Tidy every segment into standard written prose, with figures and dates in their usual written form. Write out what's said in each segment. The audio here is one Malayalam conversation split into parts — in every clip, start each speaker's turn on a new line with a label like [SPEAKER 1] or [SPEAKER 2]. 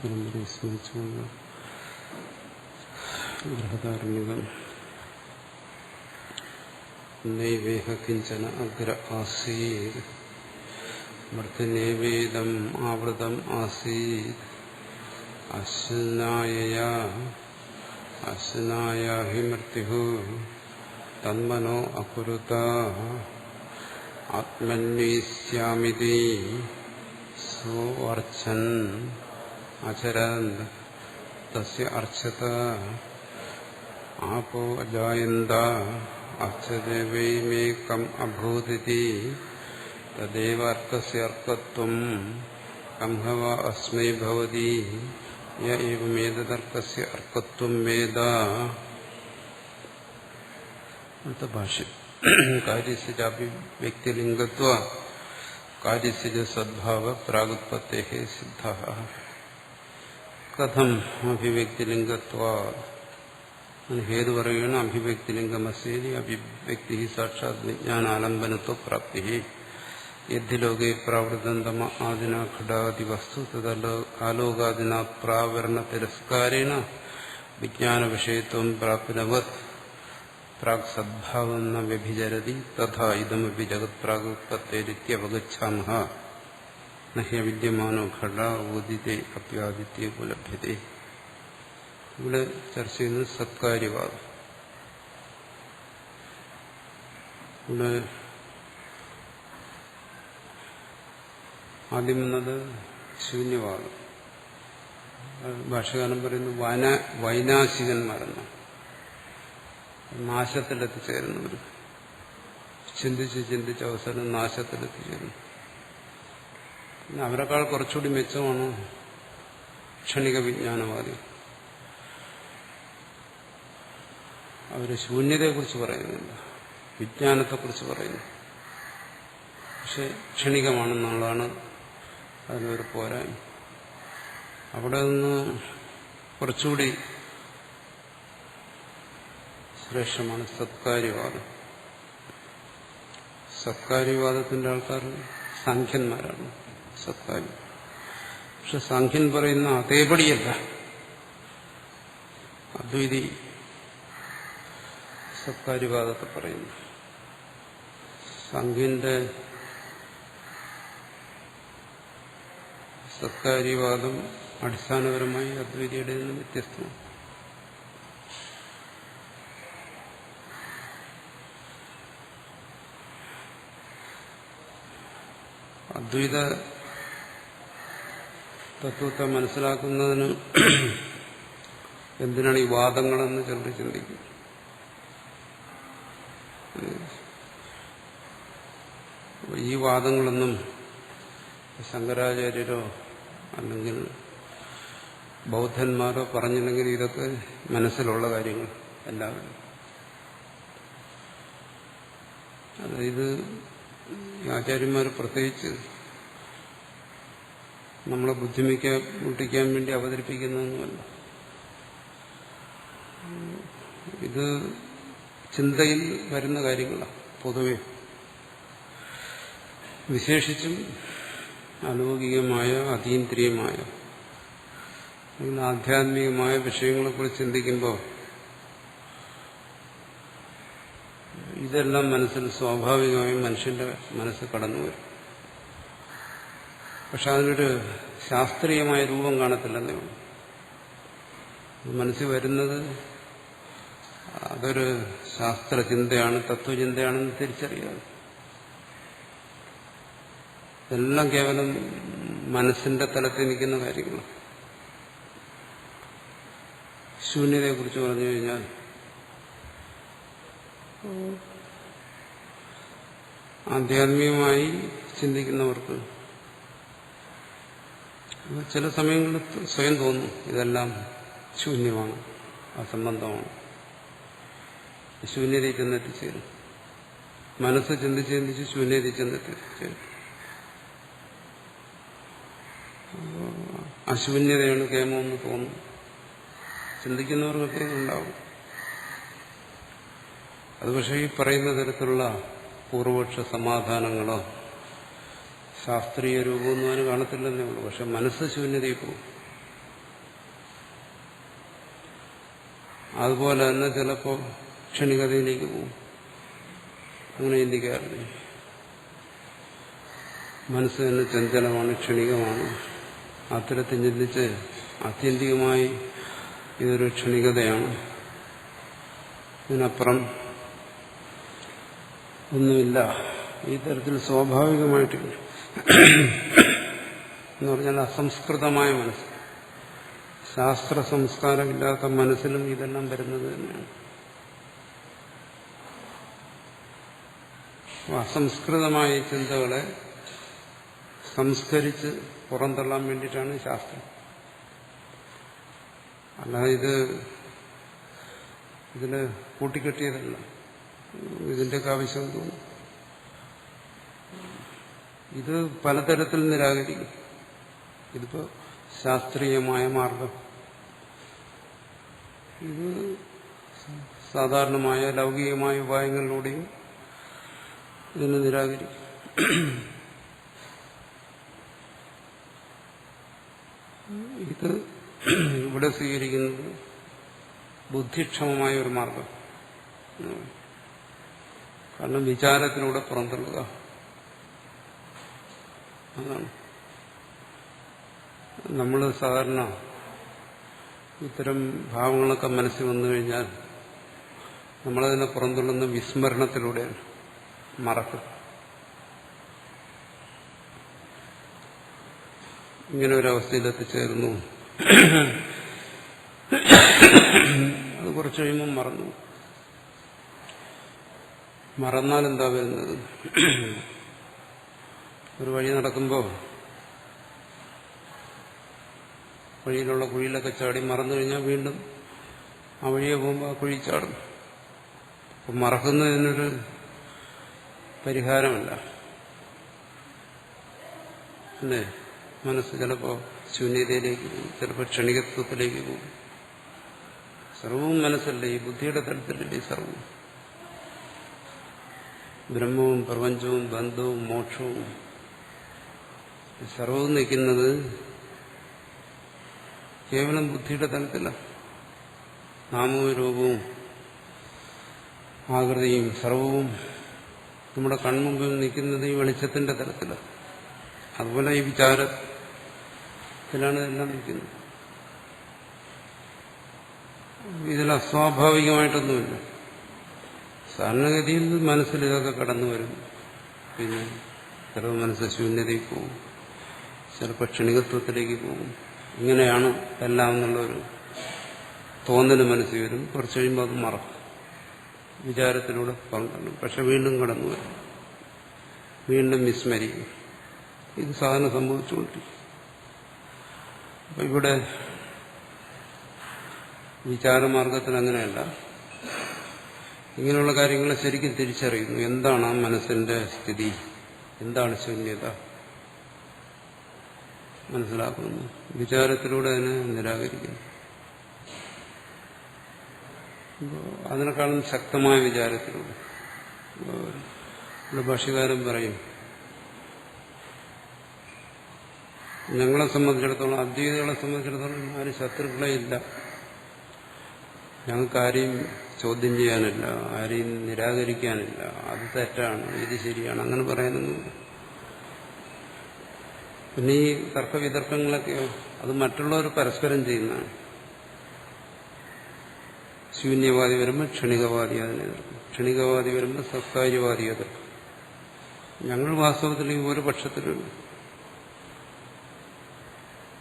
[SPEAKER 1] പരമ്പരയെ സ്മരിച്ചുകൊണ്ട് ബൃഹദാരണ്യകം നൈവേഹ കിഞ്ചന അഗ്ര ആസീത് മൃത്യനേവേദം ആവൃതം ആസീത് അശ്നായ ഹി മൃത്യു തന്മനോ അകുരുത ആത്മന്വേഷ്യാമിതി സോർച്ഛൻ അചരൻ തസ്യ അർച്ചത ആപോ അജായന്ത അർച്ചദേവൈമേകം അഭൂതിതി തദേവ അർക്കസ്യ അർക്കത്വം കംഹവ അസ്മൈ ഭവതി യ ഏവമേതദർക്കസ്യ അർക്കത്വം വേദ. അടുത്ത ഭാഷ്യം. കാര്യസ്യ അഭിവ്യക്തിലിംഗത്വ കാര്യസ്യ സദ്ഭാവ പ്രാഗുത്പത്തേഃ സിദ്ധഃ. കഥം അഭിവ്യക്തിലിംഗത്വ ഹേതു പറയുകയാണ്. അഭിവ്യക്തിലിംഗമസ്യേതി അഭിവ്യക്തി സാക്ഷാത് വിജ്ഞാനാലംബനത്വ പ്രാപ്തി യദ്ധി ലോകേ പ്രാവൃതം തമ ആദിന ഘടാതി വസ്തു തദാലോകാദിന പ്രാവരണ തിരസ്കാരേണ വിജ്ഞാന വിഷയത്വം പ്രാപ്നവത് പ്രാഗ് സദ്ഭാവം ന വ്യഭിചരതി തഥാ ഇദമപി ജഗത് പ്രാഗുത്പത്തേരിത്യവഗച്ഛാമഃ നഹ്യ വിദ്യമാനോ ഘട ഉദിതേ അപ്യാദിത്യേ ഉപലഭ്യതേ. ഇവിടെ ചർച്ച ചെയ്യുന്നത് സത്കാര്യവാദം. ഇവിടെ ആദ്യം വന്നത് ശൂന്യവാദം. ഭാഷകാരൻ പറയുന്നു വൈനാശികന്മാരെന്ന നാശത്തിലെത്തിച്ചേരുന്നവർ. ചിന്തിച്ച് അവസാനം നാശത്തിലെത്തിച്ചേരുന്നു. പിന്നെ അവരെക്കാൾ കുറച്ചുകൂടി മെച്ചമാണ് ക്ഷണിക വിജ്ഞാനവാദി. അവർ ശൂന്യതയെക്കുറിച്ച് പറയുന്നില്ല, വിജ്ഞാനത്തെക്കുറിച്ച് പറയുന്നു. പക്ഷെ ക്ഷണികമാണെന്നുള്ളതാണ് അതിനൊരു പോരായ്മ. അവിടെ നിന്ന് കുറച്ചുകൂടി ശ്രേഷ്ഠമാണ് സത്കാര്യവാദം. സത്കാര്യവാദത്തിന്റെ ആൾക്കാർ സാഖ്യന്മാരാണ്. സത്കാര്യം. പക്ഷെ സാഖ്യൻ പറയുന്ന അതേപടിയല്ല. അദ്വൈതി സത്കാര്യവാദത്തെ പറയുന്നു. സാഖ്യന്റെ സത്കാര്യവാദം അടിസ്ഥാനപരമായി അദ്വൈതിയുടെ നിന്ന് വ്യത്യസ്തമാണ്. അദ്വൈത തത്വത്തെ മനസ്സിലാക്കുന്നതിന് എന്തിനാണ് ഈ വാദങ്ങളെന്ന് ചിലർ ചിന്തിക്കും. ഈ വാദങ്ങളൊന്നും ശങ്കരാചാര്യരോ അല്ലെങ്കിൽ ബൗദ്ധന്മാരോ പറഞ്ഞില്ലെങ്കിൽ ഇതൊക്കെ മനസ്സിലുള്ള കാര്യങ്ങൾ എല്ലാവരും. അതായത് ആചാര്യന്മാർ പ്രത്യേകിച്ച് നമ്മളെ ബുദ്ധിമുട്ടിക്കാൻ വേണ്ടി അവതരിപ്പിക്കുന്നതൊന്നുമല്ല. ഇത് ചിന്തയിൽ വരുന്ന കാര്യങ്ങളാണ് പൊതുവെ. വിശേഷിച്ചും അലൗകികമായ അതീന്ദ്രിയമായ ആധ്യാത്മികമായ വിഷയങ്ങളെക്കുറിച്ച് ചിന്തിക്കുമ്പോൾ ഇതെല്ലാം മനസ്സിൽ സ്വാഭാവികമായും മനുഷ്യന്റെ മനസ്സ് കടന്നു വരും. പക്ഷെ അതിനൊരു ശാസ്ത്രീയമായ രൂപം കാണത്തില്ലെന്നേ ഉള്ളൂ. മനസ്സിൽ വരുന്നത് അതൊരു ശാസ്ത്രചിന്തയാണ്, തത്വചിന്തയാണെന്ന് തിരിച്ചറിയാതെ ഇതെല്ലാം കേവലം മനസ്സിന്റെ തലത്തിൽ നിൽക്കുന്ന കാര്യങ്ങളാണ്. ശൂന്യതയെക്കുറിച്ച് പറഞ്ഞു കഴിഞ്ഞാൽ ആധ്യാത്മികമായി ചിന്തിക്കുന്നവർക്ക് ചില സമയങ്ങളിൽ സ്വയം തോന്നും ഇതെല്ലാം ശൂന്യമാണ്, അസംബന്ധമാണ്. ശൂന്യതയിൽ ചെന്നെത്തിച്ചേരും. മനസ്സ് ചിന്തിച്ച് ചിന്തിച്ച് ശൂന്യതയിൽ ചെന്നെത്തിച്ചേരും. അശൂന്യതയാണ് കേമമെന്ന് തോന്നും. ചിന്തിക്കുന്നവർക്കൊക്കെ ഉണ്ടാവും. അത് പക്ഷേ ഈ പറയുന്ന തരത്തിലുള്ള പൂർവപക്ഷ സമാധാനങ്ങളോ ശാസ്ത്രീയ രൂപമൊന്നും അതിന് കാണത്തില്ലെന്നേ ഉള്ളൂ. പക്ഷെ മനസ്സ് ശൂന്യതയിൽ പോകും. അതുപോലെ തന്നെ ചിലപ്പോൾ ക്ഷണികതയിലേക്ക് പോകും. അങ്ങനെ ചിന്തിക്കാറില്ല. മനസ്സ് തന്നെ ചഞ്ചലമാണ്, ക്ഷണികമാണ്. അത്തരത്തിൽ ചിന്തിച്ച് ആത്യന്തികമായി ഇതൊരു ക്ഷണികതയാണ്, ഇതിനപ്പുറം ഒന്നുമില്ല, ഈ തരത്തിൽ സ്വാഭാവികമായിട്ടില്ല എന്ന് പറഞ്ഞാൽ അസംസ്കൃതമായ മനസ്സ്, ശാസ്ത്ര സംസ്കാരമില്ലാത്ത മനസ്സിലും ഇതെല്ലാം വരുന്നത് തന്നെയാണ്. അസംസ്കൃതമായ ചിന്തകളെ സംസ്കരിച്ച് പുറന്തള്ളാൻ വേണ്ടിയിട്ടാണ് ശാസ്ത്രം. അല്ലാതെ ഇതിന് കൂട്ടിക്കെട്ടിയതല്ല. ഇതിന്റെയൊക്കെ ആവശ്യം തോന്നും. ഇത് പലതരത്തിൽ നിരാകരിക്കും. ഇതിപ്പോ ശാസ്ത്രീയമായ മാർഗം, ഇത് സാധാരണമായ ലൗകികമായ ഉപായങ്ങളിലൂടെയും ഇതിനെ നിരാകരിക്കും. ഇത് ഇവിടെ സ്വീകരിക്കുന്നത് ബുദ്ധിക്ഷമമായ ഒരു മാർഗം. കാരണം വിചാരത്തിലൂടെ പുറന്തള്ളുക, അതാണ്. നമ്മൾ സാധാരണ ഇത്തരം ഭാവങ്ങളൊക്കെ മനസ്സിൽ വന്നു കഴിഞ്ഞാൽ നമ്മളതിനെ പുറന്തള്ളുന്ന വിസ്മരണത്തിലൂടെയാണ്, മറക്കും. ഇങ്ങനെ ഒരവസ്ഥയിലെത്തിച്ചേർന്നു, അത് കുറച്ച് കഴിയുമ്പം മറന്നു. മറന്നാൽ എന്താ വരുന്നത്? ഒരു വഴി നടക്കുമ്പോൾ വഴിയിലുള്ള കുഴിയിലൊക്കെ ചാടി മറന്നു കഴിഞ്ഞാൽ വീണ്ടും ആ വഴിയെ പോകുമ്പോൾ ആ കുഴി ചാടും. അപ്പം മറക്കുന്നതിനൊരു പരിഹാരമല്ല. അല്ലേ? മനസ്സ് ചിലപ്പോൾ ശൂന്യതയിലേക്ക് പോകും, ചിലപ്പോൾ ക്ഷണികത്വത്തിലേക്ക് പോകും. സർവവും മനസ്സല്ലേ, ഈ ബുദ്ധിയുടെ തലത്തിലല്ലേ സർവവും. ബ്രഹ്മവും പ്രപഞ്ചവും ബന്ധവും മോക്ഷവും സർവവും നിൽക്കുന്നത് കേവലം ബുദ്ധിയുടെ തലത്തിലാണ്. നാമവും രൂപവും ആകൃതിയും സർവവും നമ്മുടെ കൺമുമ്പിൽ നിൽക്കുന്നത് ഈ വെളിച്ചത്തിന്റെ തലത്തിലാണ്. അതുപോലെ ഈ വിചാരത്തിലാണ് ഇതെല്ലാം നിൽക്കുന്നത്. ഇതിൽ അസ്വാഭാവികമായിട്ടൊന്നുമില്ല. സാധാരണഗതിയിൽ മനസ്സിൽ ഇതൊക്കെ കടന്നു വരും. പിന്നെ ചിലപ്പോൾ മനസ്സ് ശൂന്യതയിൽ പോകും, ചിലപ്പോൾ ക്ഷണികത്വത്തിലേക്ക് പോകും. ഇങ്ങനെയാണ് എല്ലാം എന്നുള്ളൊരു തോന്നൽ മനസ്സിൽ വരും. കുറച്ച് കഴിയുമ്പോൾ അത് മറക്കും, വിചാരത്തിലൂടെ പങ്കെടുക്കും. പക്ഷെ വീണ്ടും കടന്നു വരും, വീണ്ടും വിസ്മരിക്കും. ഇത് സാധാരണ സംഭവിച്ചുകൊണ്ടിരിക്കും. അപ്പൊ ഇവിടെ വിചാരമാർഗത്തിൽ അങ്ങനെയല്ല. ഇങ്ങനെയുള്ള കാര്യങ്ങളെ ശരിക്കും തിരിച്ചറിയുന്നു. എന്താണ് ആ മനസ്സിന്റെ സ്ഥിതി, എന്താണ് ശൂന്യത മനസ്സിലാക്കുന്നു. വിചാരത്തിലൂടെ അതിനെ നിരാകരിക്കുന്നു. അതിനേക്കാളും ശക്തമായ വിചാരത്തിലൂടെ. ഇവിടെ ഭാഷ്യകാരൻ പറയും, ഞങ്ങളെ സംബന്ധിച്ചിടത്തോളം, അദ്വൈതികളെ സംബന്ധിച്ചിടത്തോളം ആരും ശത്രുക്കളെ ഇല്ല. ഞങ്ങൾക്ക് ആരെയും ചോദ്യം ചെയ്യാനില്ല, ആരെയും നിരാകരിക്കാനില്ല. അത് തെറ്റാണ്, ഇത് ശരിയാണ്, അങ്ങനെ പറയാനൊന്നുമില്ല. പിന്നെ ഈ തർക്കവിതർക്കങ്ങളൊക്കെയോ അത് മറ്റുള്ളവർ പരസ്പരം ചെയ്യുന്നതാണ്. ശൂന്യവാദി വരുമ്പോൾ ക്ഷണികവാദി അതിനെ എതിർക്കും, ക്ഷണികവാദി വരുമ്പോൾ സത്കാര്യവാദി എതിർക്കും. ഞങ്ങൾ വാസ്തവത്തിൽ ഈ ഒരു പക്ഷത്തിലുണ്ട്.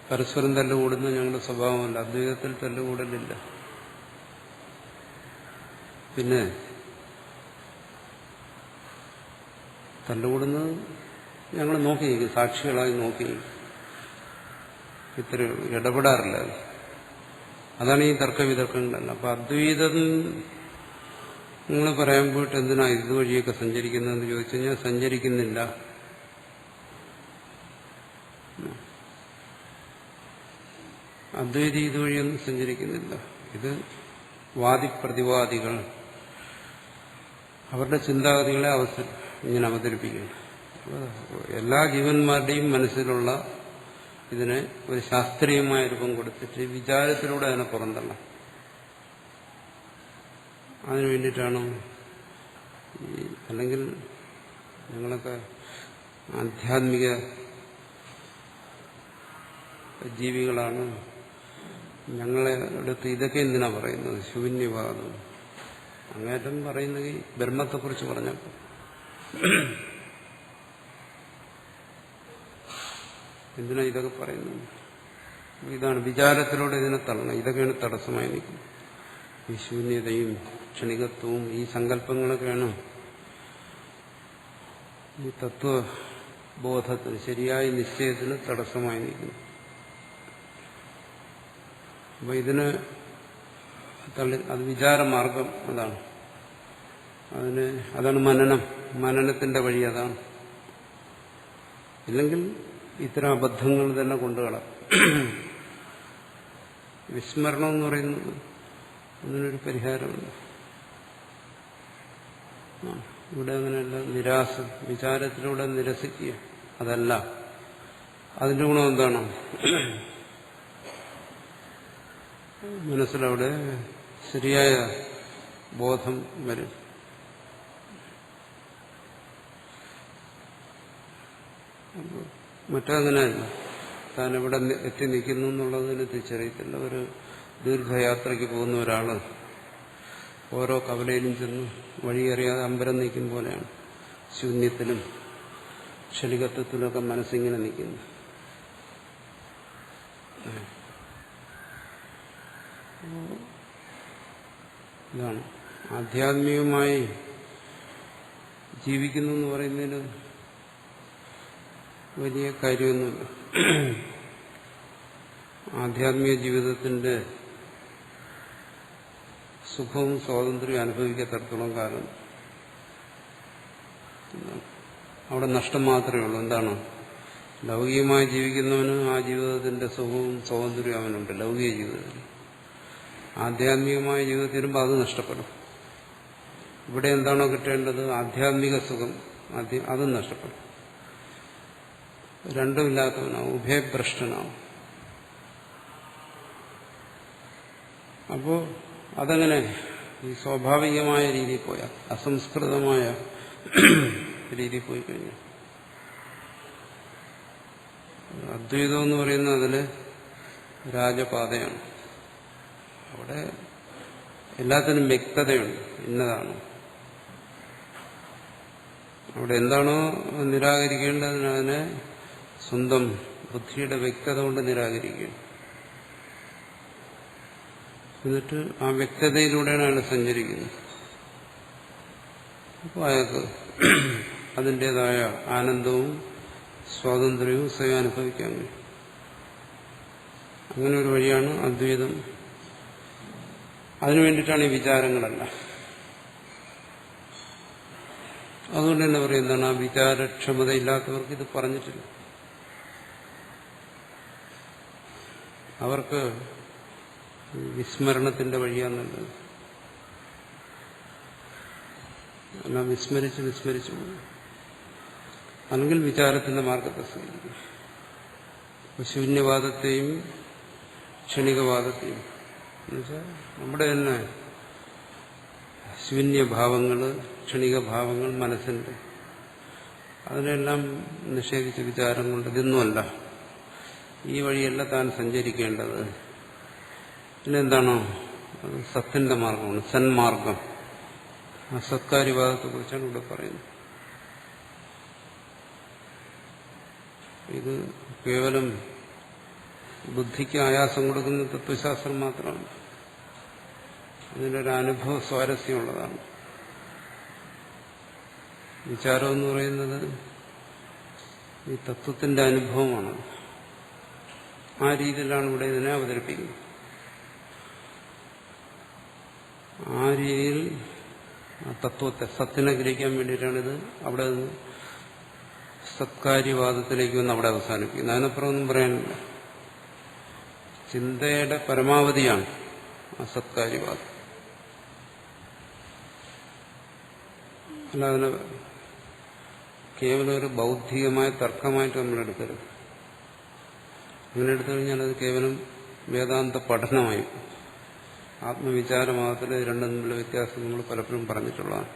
[SPEAKER 1] പരസ്പരം തല്ലുകൂടുന്ന ഞങ്ങളുടെ സ്വഭാവമല്ല. അദ്വൈതത്തിൽ തല്ലുകൂടലില്ല. പിന്നെ തല്ലുകൂടുന്നത് ഞങ്ങൾ നോക്കിയിരിക്കും, സാക്ഷികളായി നോക്കി ഇത്ര ഇടപെടാറില്ല. അതാണ് ഈ തർക്കവിതർക്കങ്ങളല്ല. അപ്പൊ അദ്വൈതം നിങ്ങൾ പറയാൻ പോയിട്ട് എന്തിനാ ഇതുവഴിയൊക്കെ സഞ്ചരിക്കുന്നതെന്ന് ചോദിച്ചു കഴിഞ്ഞാൽ സഞ്ചരിക്കുന്നില്ല. അദ്വൈതി ഇതുവഴിയൊന്നും സഞ്ചരിക്കുന്നില്ല. ഇത് വാദിപ്രതിവാദികൾ അവരുടെ ചിന്താഗതികളെ ഇങ്ങനെ അവതരിപ്പിക്കുന്നു. എല്ലാ ജീവന്മാരുടെയും മനസ്സിലുള്ള ഇതിനെ ഒരു ശാസ്ത്രീയമായ രൂപം കൊടുത്തിട്ട് വിചാരത്തിലൂടെ അതിനെ പുറന്തള്ളാം. അതിനു വേണ്ടിയിട്ടാണ് അല്ലെങ്കിൽ ഞങ്ങളൊക്കെ ആധ്യാത്മിക ജീവികളാണ്, ഞങ്ങളെ അടുത്ത് ഇതൊക്കെ എന്തിനാ പറയുന്നത്, ശൂന്യവാദം അങ്ങേറ്റം പറയുന്നത് ബ്രഹ്മത്തെക്കുറിച്ച് പറഞ്ഞപ്പോൾ എന്തിനാ ഇതൊക്കെ പറയുന്നത്? ഇതാണ് വിചാരത്തിലൂടെ ഇതിനെ തള്ളണം. ഇതൊക്കെയാണ് തടസ്സമായി നിൽക്കുന്നത്. ഈ ശൂന്യതയും ക്ഷണികത്വവും ഈ സങ്കല്പങ്ങളൊക്കെയാണ് ഈ തത്വബോധത്തിന് ശരിയായ നിശ്ചയത്തിന് തടസ്സമായി നിൽക്കുന്നത്. അപ്പൊ ഇതിന് അത് വിചാരമാർഗം അതാണ്. അതാണ് മനനത്തിന്റെ വഴി അതാണ്. ഇല്ലെങ്കിൽ ഇത്തരം അബദ്ധങ്ങൾ തന്നെ കൊണ്ടുകളാം. വിസ്മരണം എന്ന് പറയുന്നത് അതിനൊരു പരിഹാരമുണ്ട്. ഇവിടെ അങ്ങനെയല്ല. നിരാശ വിചാരത്തിലൂടെ നിരസിക്കുക അതല്ല. അതിന്റെ ഗുണം എന്താണ്? മനസ്സിലവിടെ ശരിയായ ബോധം വരും. മറ്റങ്ങനെയല്ല. താൻ എവിടെ എത്തി നിൽക്കുന്നു എന്നുള്ളതിന് തിരിച്ചറിയത്തില്ല. ഒരു ദീർഘയാത്രയ്ക്ക് പോകുന്ന ഒരാള് ഓരോ കവലയിലും ചെന്ന് വഴിയറിയാതെ അമ്പരം നിൽക്കും പോലെയാണ്. ശൂന്യത്തിലും ക്ഷണികത്വത്തിലൊക്കെ മനസ്സിങ്ങനെ നിൽക്കുന്നു. ഇതാണ് ആധ്യാത്മികമായി ജീവിക്കുന്നു എന്ന് പറയുന്നതിന് വലിയ കാര്യമൊന്നുമില്ല. ആധ്യാത്മിക ജീവിതത്തിന്റെ സുഖവും സ്വാതന്ത്ര്യവും അനുഭവിക്കത്തടത്തോളം കാലം അവിടെ നഷ്ടം മാത്രമേ ഉള്ളൂ. എന്താണ്? ലൗകികമായി ജീവിക്കുന്നവന് ആ ജീവിതത്തിന്റെ സുഖവും സ്വാതന്ത്ര്യവും അവനുണ്ട് ലൗകിക ജീവിതത്തിൽ. ആധ്യാത്മികമായ ജീവിതത്തിൽ വരുമ്പോൾ അത് നഷ്ടപ്പെടും. ഇവിടെ എന്താണോ കിട്ടേണ്ടത് ആധ്യാത്മിക സുഖം, അതും നഷ്ടപ്പെടും. രണ്ടുമില്ലാത്തവനാവും, ഉഭയഭ്രഷ്ടനാവും. അപ്പോ അതങ്ങനെ ഈ സ്വാഭാവികമായ രീതിയിൽ പോയാൽ, അസംസ്കൃതമായ രീതിയിൽ പോയി കഴിഞ്ഞാൽ അദ്വൈതം എന്ന് പറയുന്നത് അതിന് രാജപാതയാണ്. അവിടെ എല്ലാത്തിനും വ്യക്തതയുണ്ട്, ഇന്നതാണ്. അവിടെ എന്താണോ നിരാകരിക്കേണ്ടത് അതിനെ സ്വന്തം ബുദ്ധിയുടെ വ്യക്തത കൊണ്ട് നിരാകരിക്കുകയാണ്. എന്നിട്ട് ആ വ്യക്തതയിലൂടെയാണ് അയാൾ സഞ്ചരിക്കുന്നത്. അപ്പോൾ അയാൾക്ക് അതിൻ്റെതായ ആനന്ദവും സ്വാതന്ത്ര്യവും സ്വയം അനുഭവിക്കാൻ കഴിയും. അങ്ങനെ ഒരു വഴിയാണ് അദ്വൈതം. അതിനു വേണ്ടിയിട്ടാണ് ഈ വിചാരങ്ങളല്ല. അതുകൊണ്ട് തന്നെ പറയുന്നതാണ് ആ വിചാരക്ഷമതയില്ലാത്തവർക്ക് ഇത് പറഞ്ഞിട്ടില്ല. അവർക്ക് വിസ്മരണത്തിന്റെ വഴിയാന്നുള്ളത്. എല്ലാം വിസ്മരിച്ച് പോകും. അല്ലെങ്കിൽ വിചാരത്തിന്റെ മാർഗത്തെ സ്വീകരിക്കും. ശൂന്യവാദത്തെയും ക്ഷണികവാദത്തെയും എന്നുവെച്ചാൽ നമ്മുടെ തന്നെ ശൂന്യഭാവങ്ങൾ, ക്ഷണികഭാവങ്ങൾ മനസ്സിന്റെ, അതിനെല്ലാം നിഷേധിച്ച വിചാരം കൊണ്ട് ഇതൊന്നുമല്ല, ഈ വഴിയല്ല താൻ സഞ്ചരിക്കേണ്ടത്. പിന്നെന്താണോ അത് സത്തിന്റെ മാർഗമാണ്, സന്മാർഗം. ആ സത്കാര്യവാദത്തെക്കുറിച്ചാണ് ഇവിടെ പറയുന്നത്. ഇത് കേവലം ബുദ്ധിക്ക് ആയാസം കൊടുക്കുന്ന തത്വശാസ്ത്രം മാത്രമാണ്. ഇതിനൊരു അനുഭവ സ്വാരസ്യമുള്ളതാണ്. വിചാരം എന്ന് പറയുന്നത് ഈ തത്വത്തിന്റെ അനുഭവമാണ്. ആ രീതിയിലാണ് ഇവിടെ ഇതിനെ അവതരിപ്പിക്കുന്നത്. ആ രീതിയിൽ ആ തത്വത്തെ, സത്തിനെ ഗ്രഹിക്കാൻ വേണ്ടിയിട്ടാണിത് അവിടെ നിന്ന് സത്കാര്യവാദത്തിലേക്ക് വന്ന് അവിടെ അവസാനിപ്പിക്കുന്നത്. അതിനപ്പുറം ഒന്നും പറയാനില്ല. ചിന്തയുടെ പരമാവധിയാണ് ആ സത്കാര്യവാദം. അല്ലാതെ കേവലം ഒരു ബൗദ്ധികമായ തർക്കമായിട്ട് നമ്മൾ എടുക്കരുത്. അങ്ങനെ എടുത്തു കഴിഞ്ഞാൽ അത് കേവലം വേദാന്ത പഠനമായി. ആത്മവിചാരമാകത്തിൽ രണ്ടും തമ്മിലുള്ള വ്യത്യാസം നമ്മൾ പലപ്പോഴും പറഞ്ഞിട്ടുള്ളതാണ്.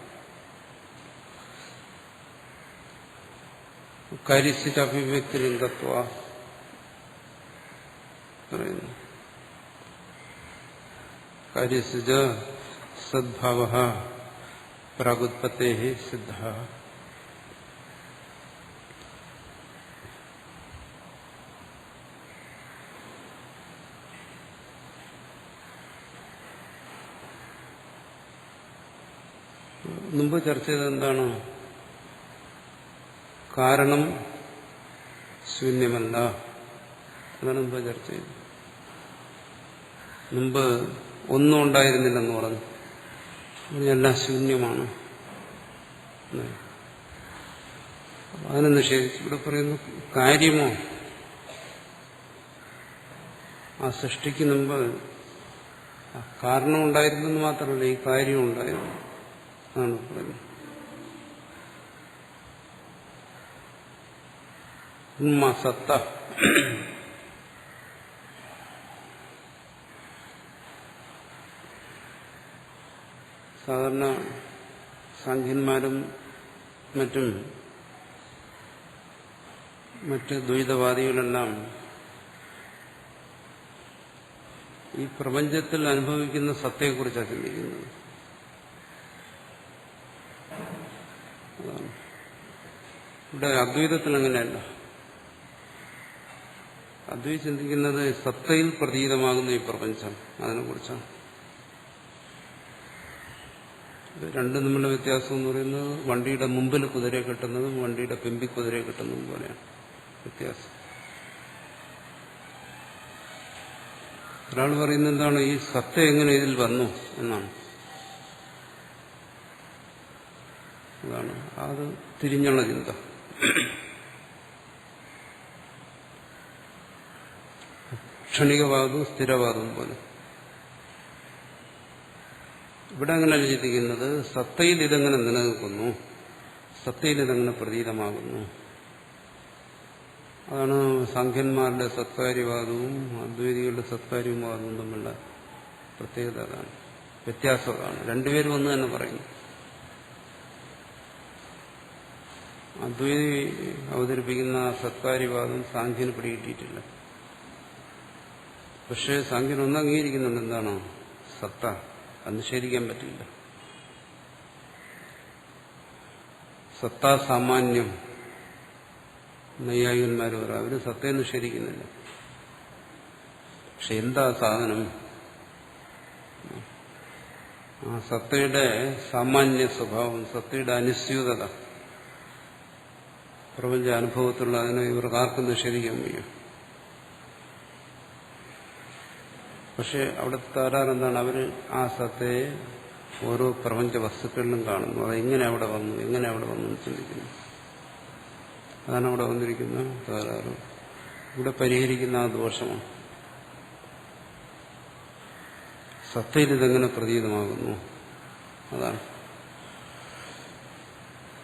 [SPEAKER 1] കാര്യസ്ഥിത അഭിവ്യക്തി ലിംഗത്വ പറയുന്നു. കാര്യസ്ഥിത സദ്ഭാവ പ്രാഗുത്പത്തേ സിദ്ധ. മുമ്പ് ചർച്ച ചെയ്തത് എന്താണ്? കാരണം ശൂന്യമല്ല. അതാണ് മുമ്പ് ചർച്ച ചെയ്തത്. മുമ്പ് ഒന്നും ഉണ്ടായിരുന്നില്ലെന്ന് പറഞ്ഞു, എല്ലാം ശൂന്യമാണ്. അതിനെ നിഷേധിച്ചു. ഇവിടെ പറയുന്നു കാര്യമോ? ആ സൃഷ്ടിക്ക് മുമ്പ് കാരണം ഉണ്ടായിരുന്നെന്ന് മാത്രമല്ല, ഈ കാര്യം ഉണ്ടായിരുന്നു. ആണ് പറയുന്നത്. സത്ത സാധാരണ സാഖ്യന്മാരും മറ്റ് ദ്വൈതവാദികളെല്ലാം ഈ പ്രപഞ്ചത്തിൽ അനുഭവിക്കുന്ന സത്തയെക്കുറിച്ചാണ് ചിന്തിക്കുന്നത്. ഇവിടെ അദ്വൈതത്തിൽ അങ്ങനെയല്ല. അദ്വൈതം ചിന്തിക്കുന്നത് സത്തയിൽ പ്രതീതമാകുന്ന ഈ പ്രപഞ്ചം, അതിനെക്കുറിച്ചാണ്. രണ്ടും തമ്മിലുള്ള വ്യത്യാസം എന്ന് പറയുന്നത് വണ്ടിയുടെ മുമ്പിൽ കുതിരയെ കെട്ടുന്നതും വണ്ടിയുടെ പിമ്പിൽ കുതിരയെ കെട്ടുന്നതും പോലെയാണ് വ്യത്യാസം. ഒരാൾ പറയുന്നത് എന്താണ്? ഈ സത്ത എങ്ങനെ ഇതിൽ വന്നു എന്നാണ്. അതാണ് അത് തിരിഞ്ഞുള്ള ചിന്ത. ക്ഷണികവാദവും സ്ഥിരവാദവും പോലെ. ഇവിടെ അങ്ങനെയല്ല ചിന്തിക്കുന്നത്. സത്തയിൽ ഇതെങ്ങനെ നിലനിൽക്കുന്നു, സത്തയിൽ ഇതെങ്ങനെ പ്രതീതമാകുന്നു. അതാണ് സാഖ്യന്മാരുടെ സത്കാര്യവാദവും അദ്വൈതികളുടെ സത്കാര്യവാദവും തമ്മിലുള്ള പ്രത്യേകത. അതാണ് വ്യത്യാസം. അതാണ് രണ്ടുപേരും ഒന്ന് തന്നെ പറയുന്നു. അദ്വൈതി അവതരിപ്പിക്കുന്ന സത്കാര്യവാദം സാഖ്യന് പിടികിട്ടിയിട്ടില്ല. പക്ഷേ സാഖ്യൻ ഒന്ന് അംഗീകരിക്കുന്നുണ്ട്. എന്താണോ സത്ത, അത് നിഷേധിക്കാൻ പറ്റില്ല. സത്താ സാമാന്യം നൈയായികന്മാർ പറയാം, അവര് സത്തയെ നിഷേധിക്കുന്നില്ല. പക്ഷെ എന്താ സാധനം? ആ സത്തയുടെ സാമാന്യ സ്വഭാവം, സത്തയുടെ അനുസ്യൂതത, പ്രപഞ്ച അനുഭവത്തിലുള്ള അതിനെ ഇവർക്ക് ആർക്കും നിഷേധിക്കാൻ വയ്യ. പക്ഷെ അവിടെ തകരാറെന്താണ്? അവര് ആ സത്തയെ ഓരോ പ്രപഞ്ച വസ്തുക്കളിലും കാണുന്നു. അതെങ്ങനെ അവിടെ വന്നു, എങ്ങനെ അവിടെ വന്നു എന്ന് ചിന്തിക്കുന്നു. അതാണ് അവിടെ വന്നിരിക്കുന്ന തകരാറ്. ഇവിടെ പരിഹരിക്കുന്ന ആ ദോഷമാണ്. സത്തയിൽ ഇതെങ്ങനെ പ്രതീതമാകുന്നു, അതാണ്.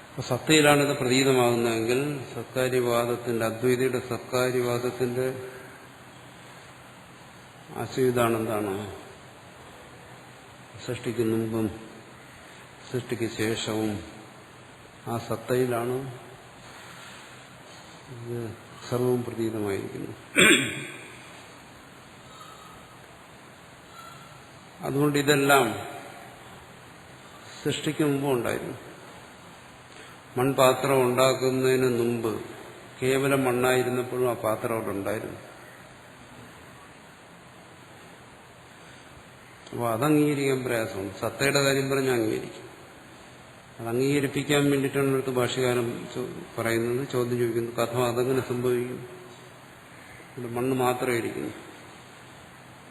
[SPEAKER 1] അപ്പൊ സത്തയിലാണിത് പ്രതീതമാകുന്നതെങ്കിൽ സത്കാര്യവാദത്തിന്റെ, അദ്വൈതയുടെ സത്കാര്യവാദത്തിന്റെ ആശയം എന്താണ്? സൃഷ്ടിക്ക് മുമ്പും സൃഷ്ടിക്ക് ശേഷവും ആ സത്തയിലാണ് ഇത് സർവവും പ്രതീതമായിരിക്കുന്നു. അതുകൊണ്ട് ഇതെല്ലാം സൃഷ്ടിക്ക് മുമ്പും ഉണ്ടായിരുന്നു. മൺപാത്രം ഉണ്ടാക്കുന്നതിന് മുമ്പ് കേവലം മണ്ണായിരുന്നപ്പോഴും ആ പാത്രം അവിടെ ഉണ്ടായിരുന്നു. അപ്പോൾ അത് അംഗീകരിക്കാൻ പ്രയാസമുണ്ട്. സത്തയുടെ കാര്യം പറഞ്ഞാൽ അംഗീകരിക്കും. അത് അംഗീകരിപ്പിക്കാൻ വേണ്ടിയിട്ടാണ് അടുത്ത് ഭാഷ്യകാരൻ പറയുന്നത്, ചോദ്യം ചോദിക്കുന്നു, കഥം അതെങ്ങനെ സംഭവിക്കും? ഇവിടെ മണ്ണ് മാത്രമേ ഇരിക്കുന്നു,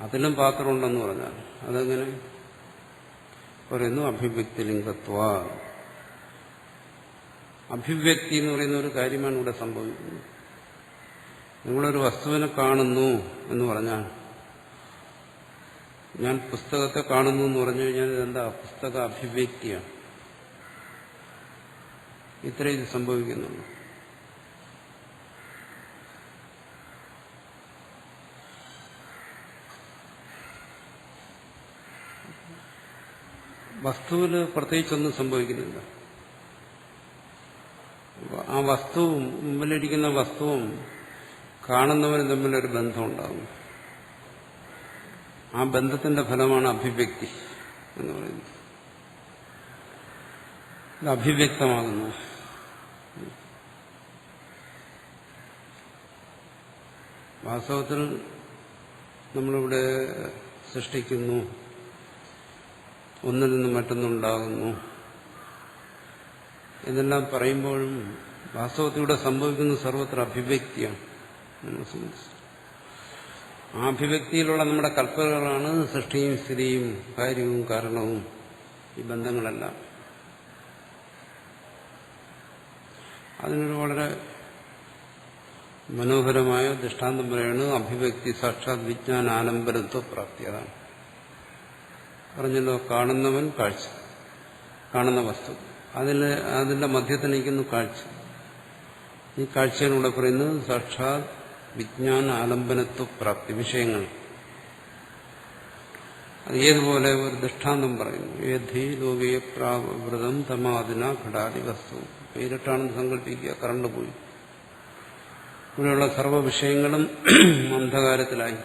[SPEAKER 1] അതിലും പാത്രം ഉണ്ടെന്ന് പറഞ്ഞാൽ അതെങ്ങനെ പറയുന്നു? അഭിവ്യക്തി ലിംഗത്വ. അഭിവ്യക്തി എന്ന് പറയുന്ന ഒരു കാര്യമാണ് ഇവിടെ സംഭവിക്കുന്നത്. നിങ്ങളൊരു വസ്തുവിനെ കാണുന്നു എന്ന് പറഞ്ഞാൽ, ഞാൻ പുസ്തകത്തെ കാണുന്നു എന്ന് പറഞ്ഞു കഴിഞ്ഞാൽ ഇതെന്താ? പുസ്തക അഭിവ്യക്തിയാണ്. ഇത്രയും ഇത് സംഭവിക്കുന്നുള്ളൂ. വസ്തുവിൽ പ്രത്യേകിച്ചൊന്നും സംഭവിക്കുന്നില്ല. ആ വസ്തുവും മുമ്പിലിരിക്കുന്ന വസ്തുവും കാണുന്നവനും തമ്മിലൊരു ബന്ധമുണ്ടാകും. ആ ബന്ധത്തിന്റെ ഫലമാണ് അഭിവ്യക്തി എന്ന് പറയുന്നത്. ഇത് അഭിവ്യക്തമാകുന്നു. വാസ്തവത്തിൽ നമ്മളിവിടെ സൃഷ്ടിക്കുന്നു, ഒന്നിൽ നിന്ന് മറ്റൊന്നുണ്ടാകുന്നു എന്നെല്ലാം പറയുമ്പോഴും വാസ്തവത്തിൽ ഇവിടെ സംഭവിക്കുന്ന സർവത്ര അഭിവ്യക്തിയാണ് നമ്മളെ സംബന്ധിച്ച്. ആ അഭിവ്യക്തിയിലുള്ള നമ്മുടെ കൽപ്പനകളാണ് സൃഷ്ടിയും സ്ഥിതിയും കാര്യവും കാരണവും, ഈ ബന്ധങ്ങളെല്ലാം. അതിനൊരു വളരെ മനോഹരമായ ദൃഷ്ടാന്തം പറയാണ് അഭിവ്യക്തി സാക്ഷാത് വിജ്ഞാനാലംബനത്വ പ്രാപ്തി. അതാണ് പറഞ്ഞല്ലോ, കാണുന്നവൻ കാഴ്ച, കാണുന്ന വസ്തു, അതിന്റെ മധ്യത്തിൽ നിൽക്കുന്നു കാഴ്ച. ഈ കാഴ്ചയിലൂടെ പറയുന്നത് സാക്ഷാത് വിജ്ഞാന ആലംബനത്വ പ്രാപ്തി. വിഷയങ്ങൾ അത് ഏതുപോലെ ഒരു ദൃഷ്ടാന്തം പറയുന്നു. ഏധി ലോകീയ പ്രാവൃതം തമാദിന ഘടാതി വസ്തു. പേരിട്ടാണെന്ന് സങ്കല്പിക്കുക, കറണ്ട് പോയി. ഇവിടെയുള്ള സർവ്വ വിഷയങ്ങളും അന്ധകാരത്തിലായി.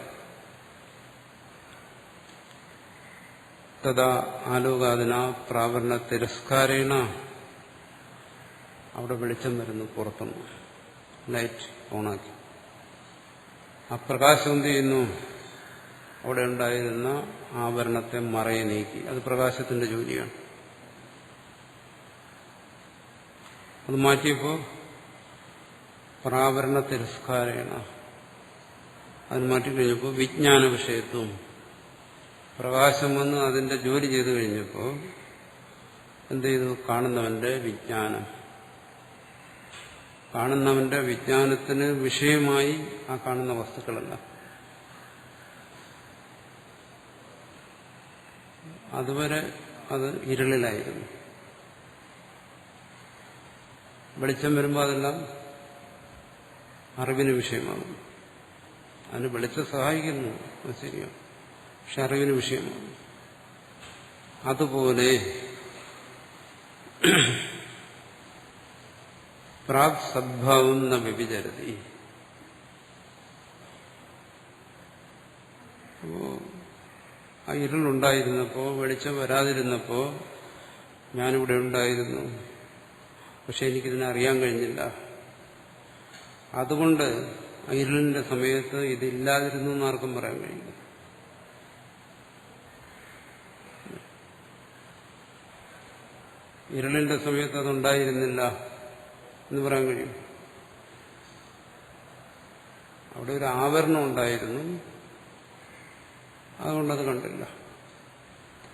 [SPEAKER 1] തഥാ ആലോകാദിന പ്രാവരണ തിരസ്കാരേണ. അവിടെ വെളിച്ചം വരുന്നു പുറത്തുനിന്ന്, ലൈറ്റ് ഓണാക്കി. ആ പ്രകാശം എന്ത് ചെയ്യുന്നു? അവിടെ ഉണ്ടായിരുന്ന ആവരണത്തെ മറയെ നീക്കി. അത് പ്രകാശത്തിന്റെ ജോലിയാണ്. അത് മാറ്റിയപ്പോൾ പ്രാവരണ തിരസ്കാരേണ, അത് മാറ്റിക്കഴിഞ്ഞപ്പോൾ വിജ്ഞാന വിഷയത്വം, പ്രകാശം വന്ന് അതിന്റെ ജോലി ചെയ്തു കഴിഞ്ഞപ്പോൾ എന്ത് ചെയ്തു? കാണുന്നവന്റെ വിജ്ഞാനം, കാണുന്നവന്റെ വിജ്ഞാനത്തിന് വിഷയമായി ആ കാണുന്ന വസ്തുക്കളല്ല. അതുവരെ അത് ഇരുളിലായിരുന്നു. വെളിച്ചം വരുമ്പോൾ അതെല്ലാം അറിവിന് വിഷയമാകുന്നു. അതിന് വെളിച്ചം സഹായിക്കുന്നു, അത് ശരിയാണ്, പക്ഷെ അറിവിന് വിഷയമാണ്. അതുപോലെ പ്രാഗ് സദ്ഭാവം ന വ്യഭിചരതി. ആ ഇരുളുണ്ടായിരുന്നപ്പോൾ, വെളിച്ചം വരാതിരുന്നപ്പോ ഞാനിവിടെ ഉണ്ടായിരുന്നു, പക്ഷെ എനിക്കിതിനെ അറിയാൻ കഴിഞ്ഞില്ല. അതുകൊണ്ട് ഇരുളിന്റെ സമയത്ത് ഇതില്ലാതിരുന്നു എന്ന് ആർക്കും പറയാൻ കഴിയില്ല. ഇരുളിന്റെ സമയത്ത് അതുണ്ടായിരുന്നില്ല എന്ന് പറയാൻ കഴിയും. അവിടെ ഒരു ആവരണം ഉണ്ടായിരുന്നു, അതുകൊണ്ടത് കണ്ടില്ല.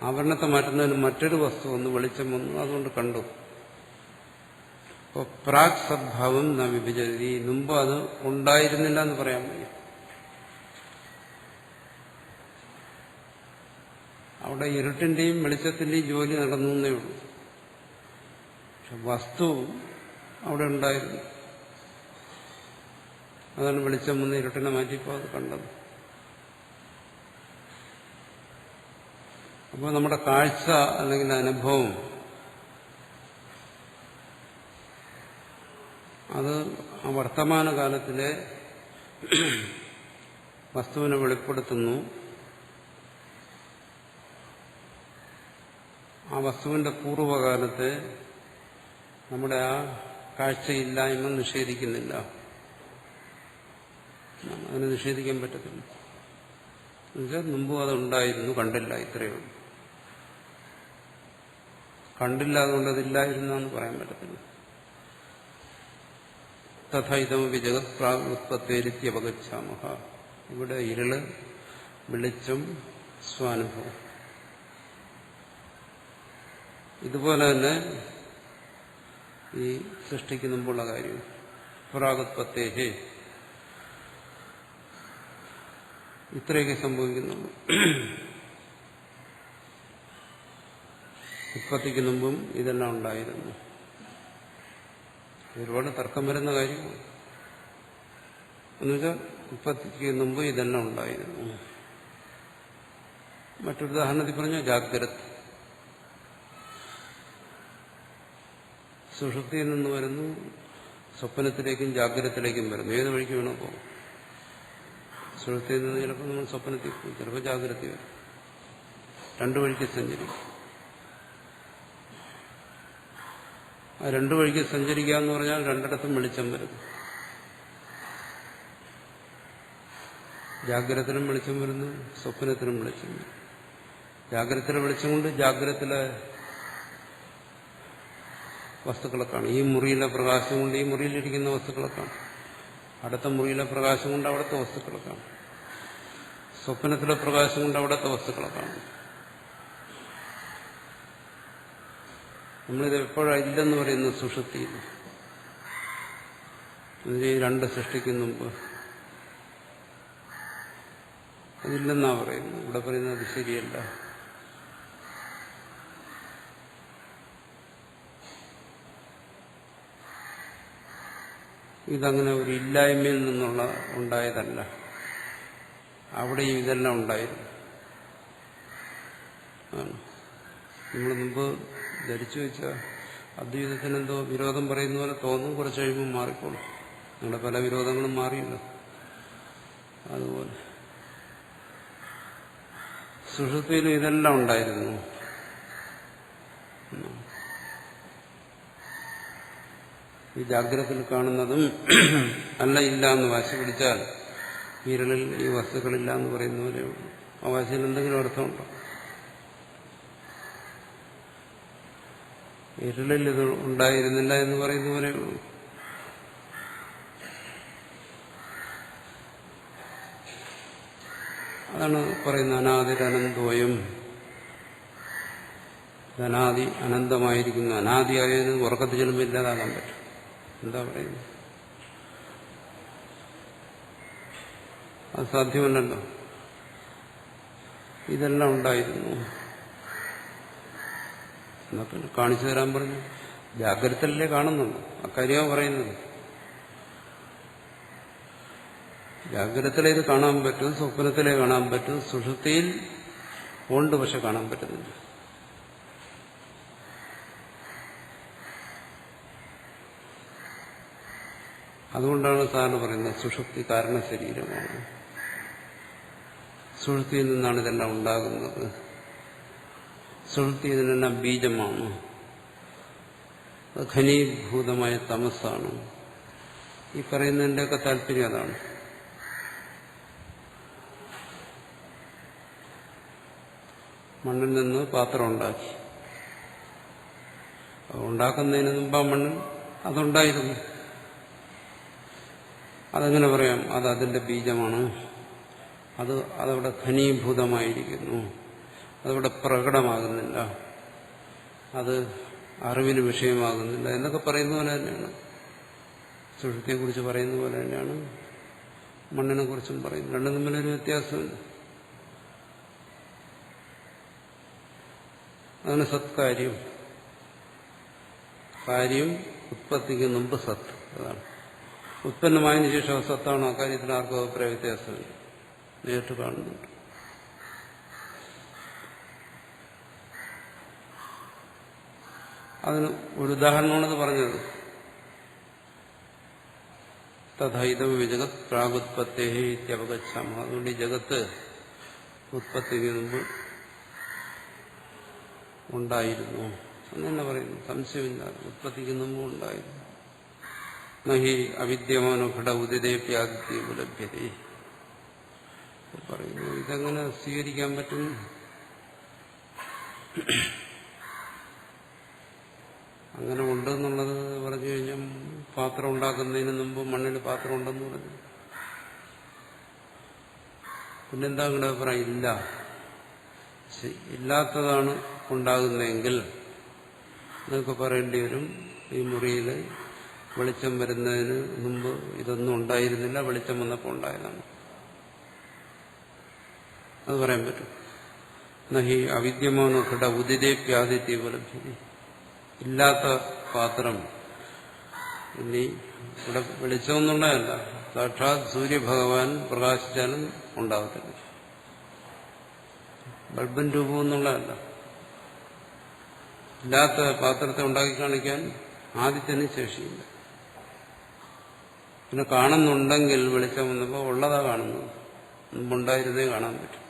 [SPEAKER 1] ആവരണത്തെ മാറ്റുന്നതിന് മറ്റൊരു വസ്തു വന്നു, വെളിച്ചം വന്നു, അതുകൊണ്ട് കണ്ടു. അപ്പോൾ പ്രാഗ് സദ്ഭാവം ന വിഭജതി, മുമ്പ് അത് ഉണ്ടായിരുന്നില്ല എന്ന് പറയാൻ വയ്യ. അവിടെ ഇരുട്ടിന്റെയും വെളിച്ചത്തിന്റെയും ജോലി നടന്നു എന്നേ ഉള്ളൂ. പക്ഷെ വസ്തു അവിടെ ഉണ്ടായിരുന്നു. അതാണ് വെളിച്ചം വന്ന് ഇരുട്ടിനെ മാറ്റിയപ്പോൾ അത് കണ്ടത്. അപ്പോൾ നമ്മുടെ കാഴ്ച അല്ലെങ്കിൽ അനുഭവം അത് ആ വർത്തമാനകാലത്തിലെ വസ്തുവിനെ വെളിപ്പെടുത്തുന്നു. ആ വസ്തുവിന്റെ പൂർവ്വകാലത്തെ നമ്മുടെ ആ കാഴ്ചയില്ലായ്മ നിഷേധിക്കുന്നില്ല. അതിനെ നിഷേധിക്കാൻ പറ്റത്തില്ല. എന്നുവെച്ചാൽ മുമ്പും അതുണ്ടായിരുന്നു, കണ്ടില്ല, ഇത്രയേ ഉള്ളൂ. കണ്ടില്ല, അതുകൊണ്ട് അതില്ലായിരുന്നു എന്ന് പറയാൻ പറ്റത്തില്ല. തഥൈതമപി ജഗത് പ്രാഗ് ഉത്പത്തേരിത്യപഗച്ഛാമഹ. ഇവിടെ ഇരുള്, വെളിച്ചം, സ്വാനുഭവം. ഇതുപോലെ തന്നെ ഈ സൃഷ്ടിക്ക് മുമ്പുള്ള കാര്യം പ്രാഗുത്പത്തേഹേ, ഇത്രയൊക്കെ സംഭവിക്കുന്നുള്ളൂ. ഉത്പത്തിക്ക് മുമ്പും ഇതെല്ലാം ഉണ്ടായിരുന്നു. ഒരുപാട് തർക്കം വരുന്ന കാര്യമാണ്. എന്നുവെച്ചാൽ ഉത്പത്തിക്ക് മുമ്പ് ഇതെല്ലാം ഉണ്ടായിരുന്നു. മറ്റൊരു ഉദാഹരണത്തിൽ പറഞ്ഞ ജാഗ്രത. സുഷുപ്തിയിൽ നിന്ന് വരുന്നു, സ്വപ്നത്തിലേക്കും ജാഗ്രതത്തിലേക്കും വരുന്നു. ഏത് വഴിക്ക് വേണോ പോകും. സുഷുപ്തിയിൽ നിന്ന് ചിലപ്പോൾ നമ്മൾ സ്വപ്നത്തിൽ പോകും, ചിലപ്പോൾ ജാഗ്രത വരും. രണ്ടു വഴിക്ക് സഞ്ചരിക്കും. ആ രണ്ടു വഴിക്ക് സഞ്ചരിക്കുക എന്ന് പറഞ്ഞാൽ രണ്ടിടത്തും വെളിച്ചം വരും. ജാഗ്രതത്തിലും വെളിച്ചം വരുന്നു, സ്വപ്നത്തിലും വെളിച്ചം വരും. ജാഗ്രതത്തിലെ വെളിച്ചം കൊണ്ട് ജാഗ്രതത്തിലെ വസ്തുക്കളെ കാണും. ഈ മുറിയിലെ പ്രകാശം കൊണ്ട് ഈ മുറിയിലിരിക്കുന്ന വസ്തുക്കളെ കാണും. അടുത്ത മുറിയിലെ പ്രകാശം കൊണ്ട് അവിടുത്തെ വസ്തുക്കളെ കാണും. സ്വപ്നത്തിലെ പ്രകാശം കൊണ്ട് അവിടുത്തെ വസ്തുക്കളെ കാണും. നമ്മളിത് എപ്പോഴാണ് ഇല്ലെന്ന് പറയുന്നത്? സുഷുപ്തിയിൽ. ഈ രണ്ട് സൃഷ്ടിക്ക് മുമ്പ് അതില്ലെന്നാ പറയുന്നത്. ഇവിടെ പറയുന്നത് അത് ശരിയല്ല. ഇതങ്ങനെ ഒരു ഇല്ലായ്മയിൽ നിന്നുള്ള ഉണ്ടായതല്ല. അവിടെയും ഇതെല്ലാം ഉണ്ടായിരുന്നു. നമ്മൾ മുമ്പ് ധരിച്ചു വെച്ച അദ്വൈതത്തിനെന്തോ വിരോധം പറയുന്ന പോലെ തോന്നും, കുറച്ച് കഴിയുമ്പോൾ മാറിക്കോളും. നമ്മുടെ പല വിരോധങ്ങളും മാറിയല്ലോ. അതുപോലെ സുഷുപ്തിയിലും ഇതെല്ലാം ഉണ്ടായിരുന്നു. ഈ ജാഗ്രതയിൽ കാണുന്നതും അല്ല, ഇല്ല എന്ന് വാശി പിടിച്ചാൽ വിരലിൽ ഈ വസ്തുക്കളില്ല എന്ന് പറയുന്ന പോലെ ആ വാശിയിൽ എന്തെങ്കിലും അർത്ഥമുണ്ടോ? വിരലിൽ ഇത് ഉണ്ടായിരുന്നില്ല എന്ന് പറയുന്ന പോലെ അതാണ് പറയുന്നത്. അനാദിരനന്തോയം, അനാദി അനന്തമായിരിക്കുന്നു. അനാദിയായത് ഉറക്കത്തിൽ ചെല്ലുമ്പോൾ ഇല്ലാതാകാൻ പറ്റും. എന്താ പറയുന്നത്? അത് സാധ്യമല്ലല്ലോ. ഇതെല്ലാം ഉണ്ടായിരുന്നു. എന്നാ പിന്നെ കാണിച്ചു തരാൻ പറഞ്ഞു. ജാഗ്രതയിലല്ലേ കാണുന്നുണ്ട്, അക്കാര്യമാണ് പറയുന്നത്. ജാഗ്രതയിലേ ഇത് കാണാൻ പറ്റും, സ്വപ്നത്തിലേ കാണാൻ പറ്റും, സുഷുപ്തിയിൽ ഉണ്ട്, പക്ഷെ കാണാൻ പറ്റുന്നില്ല. അതുകൊണ്ടാണ് സാറിന് പറയുന്നത് സുഷുപ്തി കാരണ ശരീരമാണ്. സുഷുപ്തിയിൽ നിന്നാണ് ഇതെല്ലാം ഉണ്ടാകുന്നത്. സുഷുപ്തി ഇതിനെല്ലാം ബീജമാണ്. ഘനീഭൂതമായ തമസ്സാണ്. ഈ പറയുന്നതിൻ്റെയൊക്കെ താല്പര്യം അതാണ്. മണ്ണിൽ നിന്ന് പാത്രം ഉണ്ടാക്കി. ഉണ്ടാക്കുന്നതിന് മുമ്പ് ആ മണ്ണിൽ അതുണ്ടായിരുന്നു. അതെങ്ങനെ പറയാം? അതിന്റെ ബീജമാണ്. അതവിടെ ഘനീഭൂതമായിരിക്കുന്നു. അതവിടെ പ്രകടമാകുന്നില്ല, അത് അറിവിന് വിഷയമാകുന്നില്ല എന്നൊക്കെ പറയുന്ന പോലെ തന്നെയാണ്. സുഷുപ്തിയെക്കുറിച്ച് പറയുന്ന പോലെ തന്നെയാണ് മണ്ണിനെ കുറിച്ചും പറയുന്നത്. രണ്ടും തമ്മിലൊരു വ്യത്യാസമില്ല. അതാണ് സത്കാര്യം. കാര്യം ഉത്പത്തിക്ക് മുമ്പ് സത്ത്. അതാണ് ഉത്പന്നമായതിനു ശേഷം സത്താണോ അക്കാര്യത്തിൽ ആർക്കും അഭിപ്രായ വ്യത്യാസമില്ല, നേരിട്ട് കാണുന്നുണ്ട്. അതിന് ഒരു ഉദാഹരണമാണത് പറഞ്ഞത്. തഥൈതം വിജഗത് പ്രാഗുത്പത്തേ ഇത്യവഗച്ഛാമ. അതുകൊണ്ട് ഈ ജഗത്ത് ഉത്പത്തിക്ക് മുമ്പ് ഉണ്ടായിരുന്നു എന്ന് തന്നെ പറയുന്നു. സംശയമില്ല, ഉത്പത്തിക്ക് മുമ്പ് ഉണ്ടായിരുന്നു. നഹി അവിദ്യമാനോ ഘട ഉദിതേപ്യാദിത്യലഭ്യതേ പറയുന്നു. ഇതെങ്ങനെ സ്വീകരിക്കാൻ പറ്റും? അങ്ങനെ ഉണ്ടെന്നുള്ളത് പറഞ്ഞു കഴിഞ്ഞാൽ പാത്രം ഉണ്ടാക്കുന്നതിന് മുമ്പ് മണ്ണിൽ പാത്രം ഉണ്ടെന്ന് പറഞ്ഞു. പിന്നെന്താ നിങ്ങളുടെ അഭിപ്രായം? ഇല്ല, ഇല്ലാത്തതാണ് ഉണ്ടാകുന്നതെങ്കിൽ നിങ്ങൾക്ക് പറയേണ്ടി വരും ഈ മുറിയിൽ വെളിച്ചം വരുന്നതിന് മുമ്പ് ഇതൊന്നും ഉണ്ടായിരുന്നില്ല, വെളിച്ചം വന്നപ്പോൾ ഉണ്ടായതാണ്. അത് പറയാൻ പറ്റും. നഹി അവിദ്യമാനോ ഘട ഉദിതേപ്യാദിത്യലഭ്യതേ. ഇല്ലാത്ത പാത്രം ഇനി ഇവിടെ വെളിച്ചമൊന്നുണ്ടായല്ല, സാക്ഷാത് സൂര്യഭഗവാൻ പ്രകാശിച്ചാലും ഉണ്ടാകത്തില്ല. ബൾബൻ രൂപമൊന്നുള്ളതല്ല. ഇല്ലാത്ത പാത്രത്തെ ഉണ്ടാക്കി കാണിക്കാൻ ആദിത്യന് ശേഷിയില്ല. പിന്നെ കാണുന്നുണ്ടെങ്കിൽ വെളിച്ചം വന്നപ്പോൾ ഉള്ളതാ കാണുന്നത്, മുമ്പുണ്ടായിരുന്നേ കാണാൻ പറ്റും.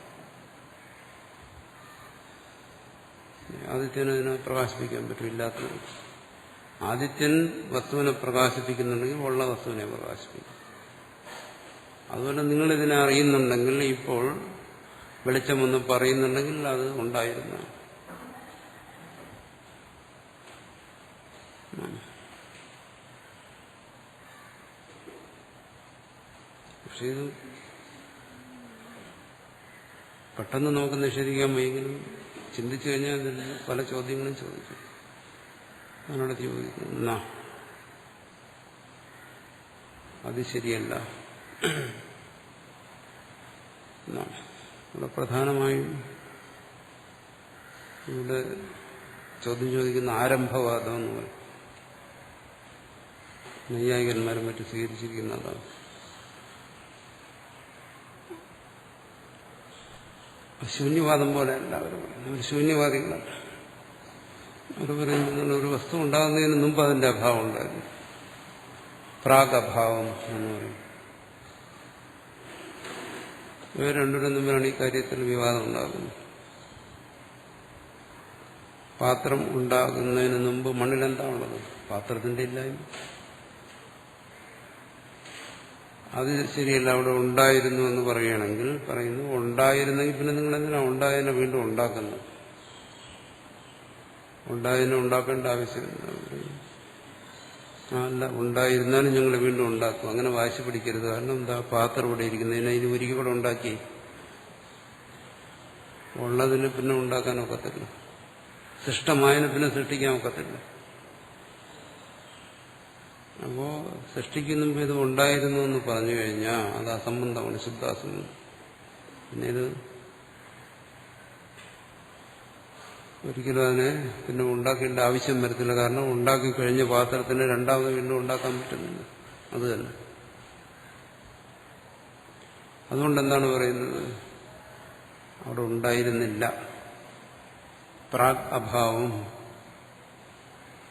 [SPEAKER 1] ആദിത്യന് ഇതിനെ പ്രകാശിപ്പിക്കാൻ പറ്റും, ഇല്ലാത്തത്. ആദിത്യൻ വസ്തുവിനെ പ്രകാശിപ്പിക്കുന്നുണ്ടെങ്കിൽ ഉള്ള വസ്തുവിനെ പ്രകാശിപ്പിക്കും. അതുപോലെ നിങ്ങളിതിനെ അറിയുന്നുണ്ടെങ്കിൽ, ഇപ്പോൾ വെളിച്ചമൊന്ന് പറയുന്നുണ്ടെങ്കിൽ അത് ഉണ്ടായിരുന്ന. പക്ഷെ ഇത് പെട്ടെന്ന് നമുക്ക് നിഷേധിക്കാൻ വയ്യെങ്കിലും ചിന്തിച്ചു കഴിഞ്ഞാൽ അതിൽ പല ചോദ്യങ്ങളും ചോദിക്കും. അതിനോട് ചോദിക്കുന്നു, അത് ശരിയല്ല. ഇവിടെ പ്രധാനമായും ഇവിടെ ചോദ്യം ചോദിക്കുന്ന ആരംഭവാദം എന്ന് പറയും. നൈയായികന്മാരും മറ്റും സ്വീകരിച്ചിരിക്കുന്നതാണ്. ശൂന്യവാദം പോലെയല്ല അവർ പറയുന്നത്. അവർ ശൂന്യവാദികളല്ല. അവർ പറയുന്നത് ഒരു വസ്തു ഉണ്ടാകുന്നതിന് മുമ്പ് അതിന്റെ അഭാവം ഉണ്ടായിരുന്നു, പ്രാഗഭാവം എന്ന് പറയും. ഇവർ രണ്ടുപേരും തമ്മിലാണ് ഈ കാര്യത്തിൽ വിവാദം ഉണ്ടാകുന്നത്. പാത്രം ഉണ്ടാകുന്നതിന് മുമ്പ് മണ്ണിലെന്താ ഉള്ളത്? പാത്രത്തിന്റെ ഇല്ലായ്മ. അത് ശരിയല്ല. അവിടെ ഉണ്ടായിരുന്നു എന്ന് പറയുകയാണെങ്കിൽ പറയുന്നു, ഉണ്ടായിരുന്നെങ്കിൽ പിന്നെ നിങ്ങൾ എന്തിനാ ഉണ്ടായതിനെ വീണ്ടും ഉണ്ടാക്കുന്നത്? ഉണ്ടായതിനെ ഉണ്ടാക്കേണ്ട ആവശ്യമില്ല. അല്ല, ഉണ്ടായിരുന്നാലും ഞങ്ങൾ വീണ്ടും ഉണ്ടാക്കും. അങ്ങനെ വാശി പിടിക്കരുത്. കാരണം എന്താ, പാത്രം ഇവിടെ ഇരിക്കുന്നതിനെ ഇനി ഒരിക്കൽ കൂടെ ഉണ്ടാക്കി ഉള്ളതിന് പിന്നെ ഉണ്ടാക്കാൻ ഒക്കത്തില്ല, സൃഷ്ടമായതിനെ പിന്നെ സൃഷ്ടിക്കാൻ ഒക്കത്തില്ല. അപ്പോ സൃഷ്ടിക്കുന്ന ഇത് ഉണ്ടായിരുന്നു എന്ന് പറഞ്ഞു കഴിഞ്ഞാൽ അത് അസംബന്ധമാണ്, ശുദ്ധാസംബന്ധം. പിന്നെ ഇത് ഒരിക്കലും അതിനെ പിന്നെ ഉണ്ടാക്കേണ്ട ആവശ്യം വരത്തില്ല. കാരണം ഉണ്ടാക്കി കഴിഞ്ഞ പാത്രത്തിന് രണ്ടാമത് വീണ്ടും ഉണ്ടാക്കാൻ പറ്റുന്നില്ല. അത് തന്നെ. അതുകൊണ്ടെന്താണ് പറയുന്നത്, അവിടെ ഉണ്ടായിരുന്നില്ല, പ്രാഗ് അഭാവം.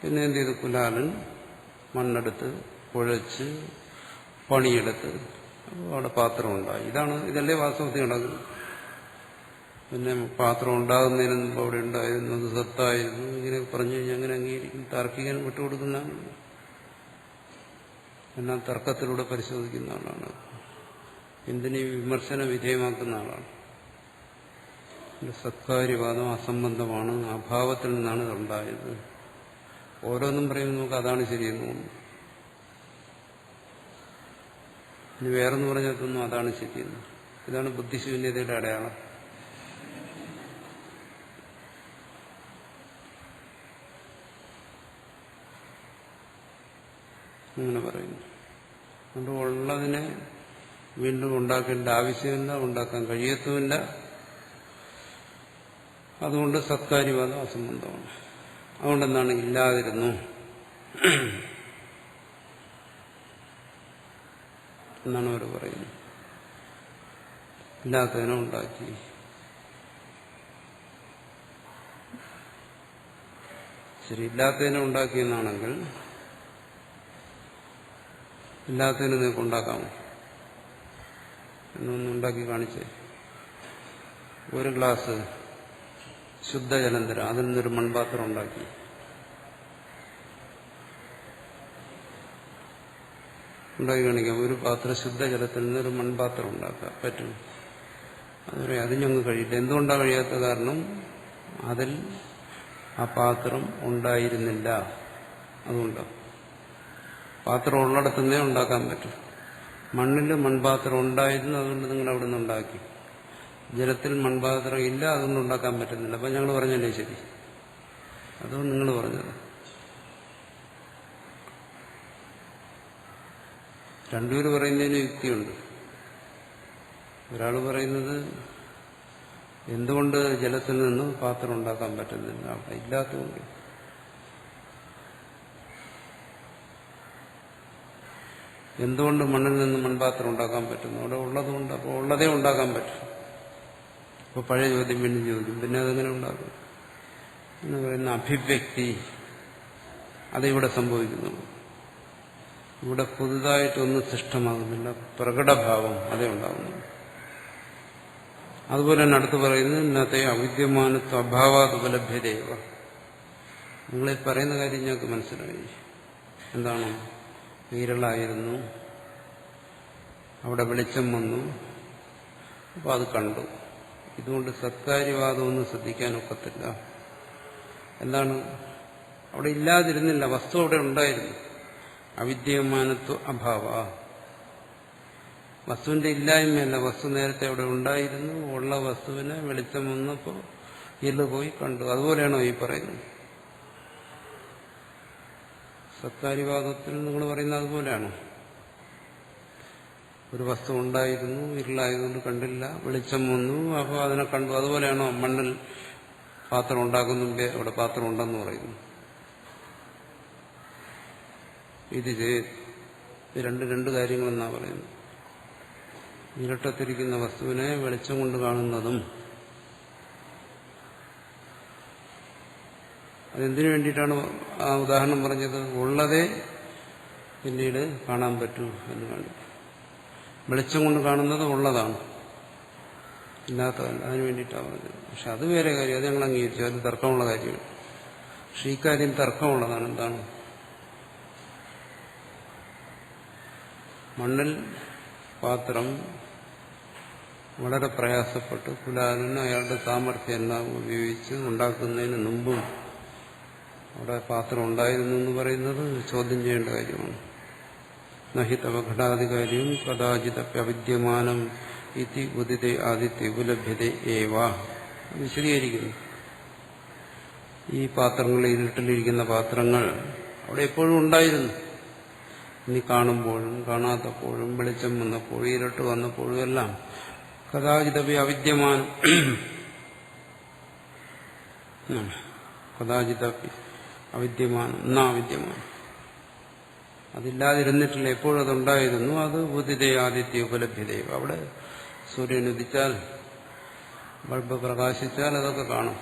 [SPEAKER 1] പിന്നെ എന്ത് ചെയ്തു? കുലാലൻ മണ്ണെടുത്ത് കുഴച്ച് പണിയെടുത്ത് അവിടെ പാത്രം ഉണ്ടായി. ഇതല്ലേ വാസ്തവത്തിൽ നടക്കുന്നത്. പിന്നെ പാത്രം ഉണ്ടാകുന്നതിന് മുമ്പ് അവിടെ ഉണ്ടായിരുന്നു, അത് സത്തായിരുന്നു, ഇങ്ങനെ പറഞ്ഞു കഴിഞ്ഞാൽ അങ്ങനെ അംഗീകരിക്കും. താർക്കികൻ വിട്ടുകൊടുക്കുന്നതാണ്. എല്ലാം തർക്കത്തിലൂടെ പരിശോധിക്കുന്ന ആളാണ്. എന്തിനീ വിമർശന വിധേയമാക്കുന്ന ആളാണ്. സത്കാര്യവാദം അസംബന്ധമാണ്, അഭാവത്തിൽ നിന്നാണ് ഇതുണ്ടായത്. ഓരോന്നും പറയുമ്പോൾ നമുക്ക് അതാണ് ശരിയെന്ന് തോന്നുന്നു. ഇനി വേറെന്ന് പറഞ്ഞാൽ അതാണ് ശരിയെന്ന്. ഇതാണ് ബുദ്ധിശൂന്യതയുടെ അടയാളം. അങ്ങനെ പറയുന്നു. അതുകൊണ്ട് ഉള്ളതിനെ വീണ്ടും ഉണ്ടാക്കേണ്ട ആവശ്യമില്ല, ഉണ്ടാക്കാൻ കഴിയത്തുമില്ല. അതുകൊണ്ട് സത്കാര്യവാദം അസംബന്ധമാണ്. അതുകൊണ്ടെന്താണ് ഇല്ലാതിരുന്നു എന്നാണ് അവർ പറയുന്നത്. ഇല്ലാത്തതിനെ ഉണ്ടാക്കി. ശരി, ഇല്ലാത്തതിനെ ഉണ്ടാക്കിയെന്നാണെങ്കിൽ ഇല്ലാത്തതിനെ നിങ്ങൾക്ക് ഉണ്ടാക്കാമോ? എന്നൊന്നും ഉണ്ടാക്കി കാണിച്ചേ. ഒരു ഗ്ലാസ് ശുദ്ധജലം തരാം, അതിൽ നിന്നൊരു മൺപാത്രം ഉണ്ടാക്കി. ഉണ്ടാക്കി കാണിക്കാം. ഒരു പാത്രം ശുദ്ധജലത്തിൽ നിന്നൊരു മൺപാത്രം ഉണ്ടാക്കാൻ പറ്റും. അതുവരെ അതിനൊന്നും കഴിയില്ല. എന്തുകൊണ്ടാണ് കഴിയാത്ത? കാരണം അതിൽ ആ പാത്രം ഉണ്ടായിരുന്നില്ല. അതുകൊണ്ട് പാത്രം ഉള്ളിടത്തുനിന്നേ ഉണ്ടാക്കാൻ പറ്റും. മണ്ണിൽ മൺപാത്രം ഉണ്ടായിരുന്നു, അതുകൊണ്ട് നിങ്ങൾ അവിടെ നിന്ന് ഉണ്ടാക്കി. ജലത്തിൽ മൺപാത്രം ഇല്ല, അതുകൊണ്ട് ഉണ്ടാക്കാൻ പറ്റുന്നില്ല. അപ്പം ഞങ്ങൾ പറഞ്ഞല്ലേ ശരി? അതോ നിങ്ങൾ പറഞ്ഞത്? രണ്ടുപേര് പറയുന്നതിന് യുക്തിയുണ്ട്. ഒരാൾ പറയുന്നത് എന്തുകൊണ്ട് ജലത്തിൽ നിന്ന് പാത്രം ഉണ്ടാക്കാൻ പറ്റുന്നില്ല, അവിടെ ഇല്ലാത്തതുകൊണ്ട്. എന്തുകൊണ്ട് മണ്ണിൽ നിന്ന് മൺപാത്രം ഉണ്ടാക്കാൻ പറ്റുന്നു, അവിടെ ഉള്ളതുകൊണ്ട്. അപ്പോൾ ഉള്ളതേ ഉണ്ടാക്കാൻ പറ്റും. അപ്പോൾ പഴയ ചോദ്യം വീണ്ടും ചോദിക്കും, പിന്നെ അതെങ്ങനെ ഉണ്ടാക്കും എന്ന് പറയുന്ന അഭിവ്യക്തി അതിവിടെ സംഭവിക്കുന്നു. ഇവിടെ പുതുതായിട്ടൊന്നും സൃഷ്ടമാകുന്നില്ല, പ്രകടഭാവം അതേ ഉണ്ടാകുന്നു. അതുപോലെ തന്നെ അടുത്ത് പറയുന്നത് ഇന്നത്തെ അവിദ്യമാനത്വ അഭാവാത് ഉപലഭ്യതേവ. നിങ്ങളീ പറയുന്ന കാര്യം ഞങ്ങൾക്ക് മനസ്സിലായി. എന്താണ്? ഈരളായിരുന്നു, അവിടെ വെളിച്ചം വന്നു, അപ്പോൾ അത് കണ്ടു. ഇതുകൊണ്ട് സത്കാര്യവാദമൊന്നും ശ്രദ്ധിക്കാനൊക്കത്തില്ല. എന്താണ്? അവിടെ ഇല്ലാതിരുന്നില്ല, വസ്തു അവിടെ ഉണ്ടായിരുന്നു. അവിദ്യമാനത്വ അഭാവ, വസ്തുവിന്റെ ഇല്ലായ്മയല്ല, വസ്തു നേരത്തെ അവിടെ ഉണ്ടായിരുന്നു. ഉള്ള വസ്തുവിനെ വെളിച്ചം വന്നപ്പോൾ ഇരുള് പോയി കണ്ടു. അതുപോലെയാണോ ഈ പറയുന്നത്? സത്കാര്യവാദത്തിൽ നിങ്ങൾ പറയുന്നത് അതുപോലെയാണോ? ഒരു വസ്തു ഉണ്ടായിരുന്നു, ഇരുളായതുകൊണ്ട് കണ്ടില്ല, വെളിച്ചം വന്നു, അപ്പോൾ അതിനെ കണ്ടു. അതുപോലെയാണോ മണ്ണിൽ പാത്രം ഉണ്ടാക്കുന്നുണ്ട്, അവിടെ പാത്രം ഉണ്ടെന്ന് പറയുന്നു? ഇത് രണ്ട് കാര്യങ്ങളെന്നാണ് പറയുന്നത്. ഇരട്ടത്തിരിക്കുന്ന വസ്തുവിനെ വെളിച്ചം കൊണ്ട് കാണുന്നതും അതെന്തിനു വേണ്ടിയിട്ടാണ് ആ ഉദാഹരണം പറഞ്ഞത്? ഉള്ളതേ പിന്നീട് കാണാൻ പറ്റൂ എന്ന് വേണ്ടി. വെളിച്ചം കൊണ്ട് കാണുന്നത് ഉള്ളതാണ്, ഇല്ലാത്തതല്ല. അതിനു വേണ്ടിയിട്ടാണ് പറഞ്ഞത്. പക്ഷെ അത് വേറെ കാര്യം, അത് ഞങ്ങൾ അംഗീകരിച്ചു, അത് തർക്കമുള്ള കാര്യമാണ്. പക്ഷെ ഈ കാര്യം തർക്കമുള്ളതാണ്. എന്താണ്? മണ്ണിൽ പാത്രം വളരെ പ്രയാസപ്പെട്ട് കുലാലന് അയാളുടെ സാമർഥ്യം എല്ലാം ഉപയോഗിച്ച് ഉണ്ടാക്കുന്നതിന് മുമ്പും അവിടെ പാത്രം ഉണ്ടായിരുന്നു എന്ന് പറയുന്നത് ചോദ്യം ചെയ്യേണ്ട കാര്യമാണ്. നഹിതവ ഘടാധികാരിയും കഥാചിതപ്യവിദ്യമാനം ഇതി ഉദിതേ ആദിത്യ ഉപലഭ്യത ഏവ വിശദീകരിക്കുന്നു. ഈ പാത്രങ്ങൾ, ഇരുട്ടിലിരിക്കുന്ന പാത്രങ്ങൾ അവിടെ എപ്പോഴും ഉണ്ടായിരുന്നു. ഇനി കാണുമ്പോഴും കാണാത്തപ്പോഴും വെളിച്ചം വന്നപ്പോഴും ഇരുട്ട് വന്നപ്പോഴും എല്ലാം കഥാചിതപി അവിദ്യമാനം, കഥാചിതപി അവിദ്യമാനം എന്നാവിദ്യമാനം, അതില്ലാതിരുന്നിട്ടില്ല, എപ്പോഴും അതുണ്ടായിരുന്നു. അത് ഉദിതേ ആദിത്യ ഉപലഭ്യതയോ, അവിടെ സൂര്യൻ ഉദിച്ചാൽ, ബൾബ് പ്രകാശിച്ചാൽ അതൊക്കെ കാണും.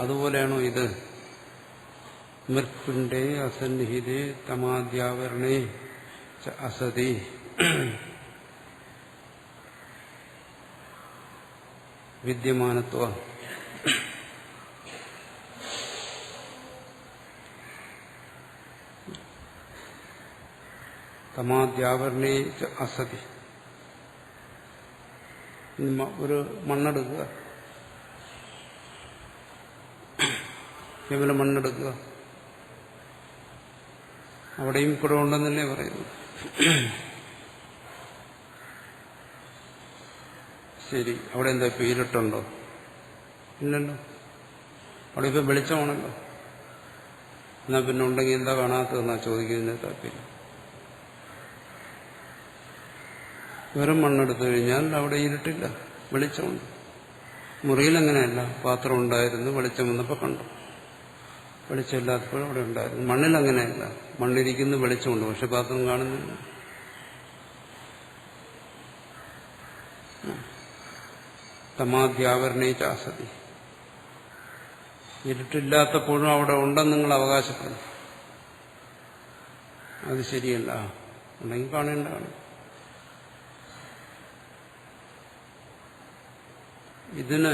[SPEAKER 1] അതുപോലെയാണോ ഇത്? മൃത്പിണ്ഡേ അസന്നിഹിതേ തമാദ്യാവരണേ അസതി വിദ്യമാനത്വ. തമാദ്യാവരണേ അസതി. ഒരു മണ്ണെടുക്കുക, കേവലം മണ്ണെടുക്കുക, അവിടെയും കുടമുണ്ടെന്നല്ലേ പറയുന്നു. ശരി, അവിടെ എന്താ ഇപ്പൊ ഇരുട്ടുണ്ടോ? ഇല്ലല്ലോ. അവിടെ ഇപ്പം വെളിച്ചമാണല്ലോ. എന്നാൽ പിന്നെ ഉണ്ടെങ്കിൽ എന്താ കാണാത്തതെന്നാ ചോദിക്കുന്നതിന് താല്പര്യം. വെറും മണ്ണെടുത്തു കഴിഞ്ഞാൽ അവിടെ ഇരുട്ടില്ല, വെളിച്ചമുണ്ട്. മുറിയിൽ അങ്ങനെയല്ല, പാത്രം ഉണ്ടായിരുന്നു, വെളിച്ചം വന്നപ്പോൾ കണ്ടു. വെളിച്ചമില്ലാത്തപ്പോൾ അവിടെ ഉണ്ടായിരുന്നു. മണ്ണിൽ അങ്ങനെയല്ല, മണ്ണിരിക്കുന്ന വെളിച്ചമുണ്ട്, പക്ഷെ പാത്രം കാണുന്നില്ല. തമാധ്യാവരണേ ചാസതി, ഇരുട്ടില്ലാത്തപ്പോഴും അവിടെ ഉണ്ടെന്ന് നിങ്ങൾ അവകാശപ്പെടുന്നു. അത് ശരിയല്ല, ഉണ്ടെങ്കിൽ കാണേണ്ടതാണ്. ഇതിന്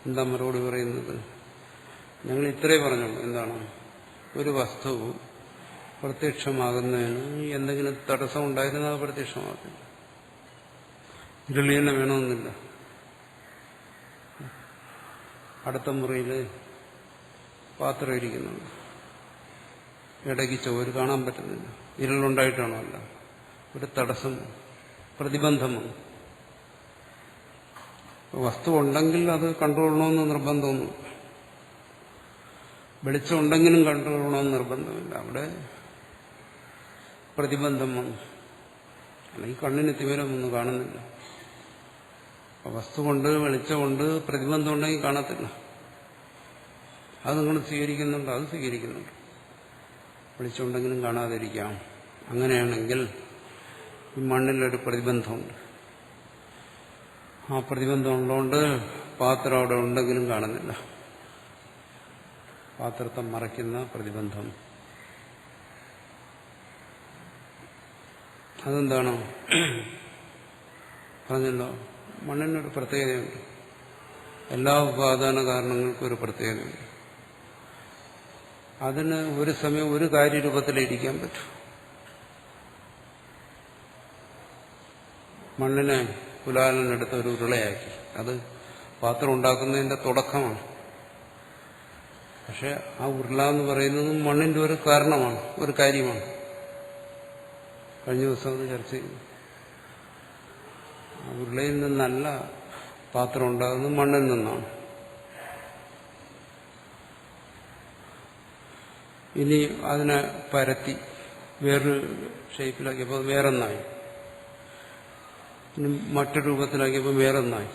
[SPEAKER 1] എന്താ മറുപടി പറയുന്നത്? ഞങ്ങൾ ഇത്രേ പറഞ്ഞുള്ളൂ. എന്താണ്? ഒരു വസ്തു പ്രത്യക്ഷമാകുന്നതിന് എന്തെങ്കിലും തടസ്സം ഉണ്ടായിരുന്നാൽ അത് പ്രത്യക്ഷമാകും. ഇരുളി തന്നെ വേണമെന്നില്ല. അടുത്ത മുറിയിൽ പാത്രം ഇരിക്കുന്നുണ്ട്, ഇടയ്ക്ക് ചോര് കാണാൻ പറ്റുന്നില്ല, ഇരുളുണ്ടായിട്ടാണോ? അല്ല, ഒരു തടസ്സം, പ്രതിബന്ധമാണ്. വസ്തു ഉണ്ടെങ്കിൽ അത് കണ്ടുകൊള്ളണമെന്ന് നിർബന്ധമൊന്നും, വെളിച്ചം ഉണ്ടെങ്കിലും കണ്ടുകൊള്ളണമെന്ന് നിർബന്ധമില്ല. അവിടെ പ്രതിബന്ധം വന്നു, അല്ലെങ്കിൽ കണ്ണിന് തിമിരമൊന്നും കാണുന്നില്ല. വസ്തു കൊണ്ട്, വെളിച്ചമുണ്ട്, പ്രതിബന്ധം ഉണ്ടെങ്കിൽ കാണത്തില്ല. അത് നിങ്ങൾ സ്വീകരിക്കുന്നുണ്ട്, അത് സ്വീകരിക്കുന്നുണ്ട്. വെളിച്ചമുണ്ടെങ്കിലും കാണാതിരിക്കാം. അങ്ങനെയാണെങ്കിൽ ഈ മണ്ണിലൊരു പ്രതിബന്ധമുണ്ട്. ആ പ്രതിബന്ധം ഉള്ളതുകൊണ്ട് പാത്രം അവിടെ ഉണ്ടെങ്കിലും കാണുന്നില്ല. പാത്രത്തെ മറയ്ക്കുന്ന പ്രതിബന്ധം. അതെന്താണോ? പറഞ്ഞല്ലോ, മണ്ണിനൊരു പ്രത്യേകതയുണ്ട്. എല്ലാ ഉപാദാന കാരണങ്ങൾക്കും ഒരു പ്രത്യേകതയുണ്ട്. അതിന് ഒരു സമയം ഒരു കാര്യരൂപത്തിലിരിക്കാൻ പറ്റും. മണ്ണിനെ കുലാലനെടുത്ത് ഒരു ഉരുളയാക്കി, അത് പാത്രം ഉണ്ടാക്കുന്നതിന്റെ തുടക്കമാണ്. പക്ഷെ ആ ഉരുള എന്ന് പറയുന്നത് മണ്ണിന്റെ ഒരു കാരണമാണ്, ഒരു കാര്യമാണ്. കഴിഞ്ഞ ദിവസം അത് ചർച്ച ചെയ്തു. ആ ഉരുളയിൽ നിന്നല്ല പാത്രം ഉണ്ടാകുന്നത്, മണ്ണിൽ നിന്നാണ്. ഇനി അതിനെ പരത്തി വേറൊരു ഷേപ്പിലാക്കിയപ്പോൾ വേറൊന്നായി, ഇനി മറ്റൊരു രൂപത്തിലാക്കിയപ്പോൾ വേറൊന്നായി.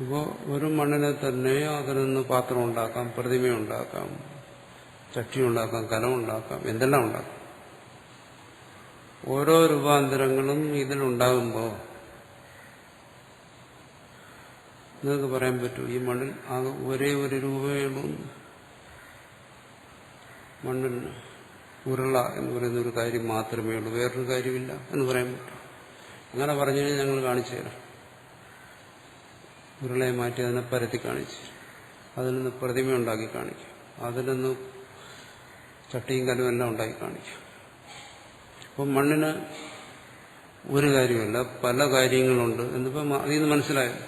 [SPEAKER 1] അപ്പോൾ ഒരു മണ്ണിനെ തന്നെ അതിൽ നിന്ന് പാത്രം ഉണ്ടാക്കാം, പ്രതിമയുണ്ടാക്കാം, ചട്ടി ഉണ്ടാക്കാം, കലമുണ്ടാക്കാം, എന്തെല്ലാം ഉണ്ടാക്കാം. ഓരോ രൂപാന്തരങ്ങളും ഇതിലുണ്ടാകുമ്പോൾ നിങ്ങൾക്ക് പറയാൻ പറ്റൂ, ഈ മണ്ണിൽ ആകെ ഒരേ ഒരു രൂപകളും മണ്ണിൽ ഉരുള എന്ന് പറയുന്ന ഒരു കാര്യം മാത്രമേ ഉള്ളൂ, വേറൊരു കാര്യമില്ല എന്ന് പറയാൻ പറ്റും. അങ്ങനെ പറഞ്ഞു കഴിഞ്ഞാൽ ഞങ്ങൾ കാണിച്ചു തരാം. ഉരുളയെ മാറ്റി അതിനെ പരത്തി കാണിച്ചു, അതിൽ നിന്ന് പ്രതിമ ഉണ്ടാക്കി കാണിക്കും, അതിൽ നിന്ന് ചട്ടിയും കലവും എല്ലാം ഉണ്ടാക്കി കാണിക്കും. അപ്പം മണ്ണിന് ഒരു കാര്യമല്ല, പല കാര്യങ്ങളുണ്ട് എന്നിപ്പം അതിൽ നിന്ന് മനസ്സിലായോ?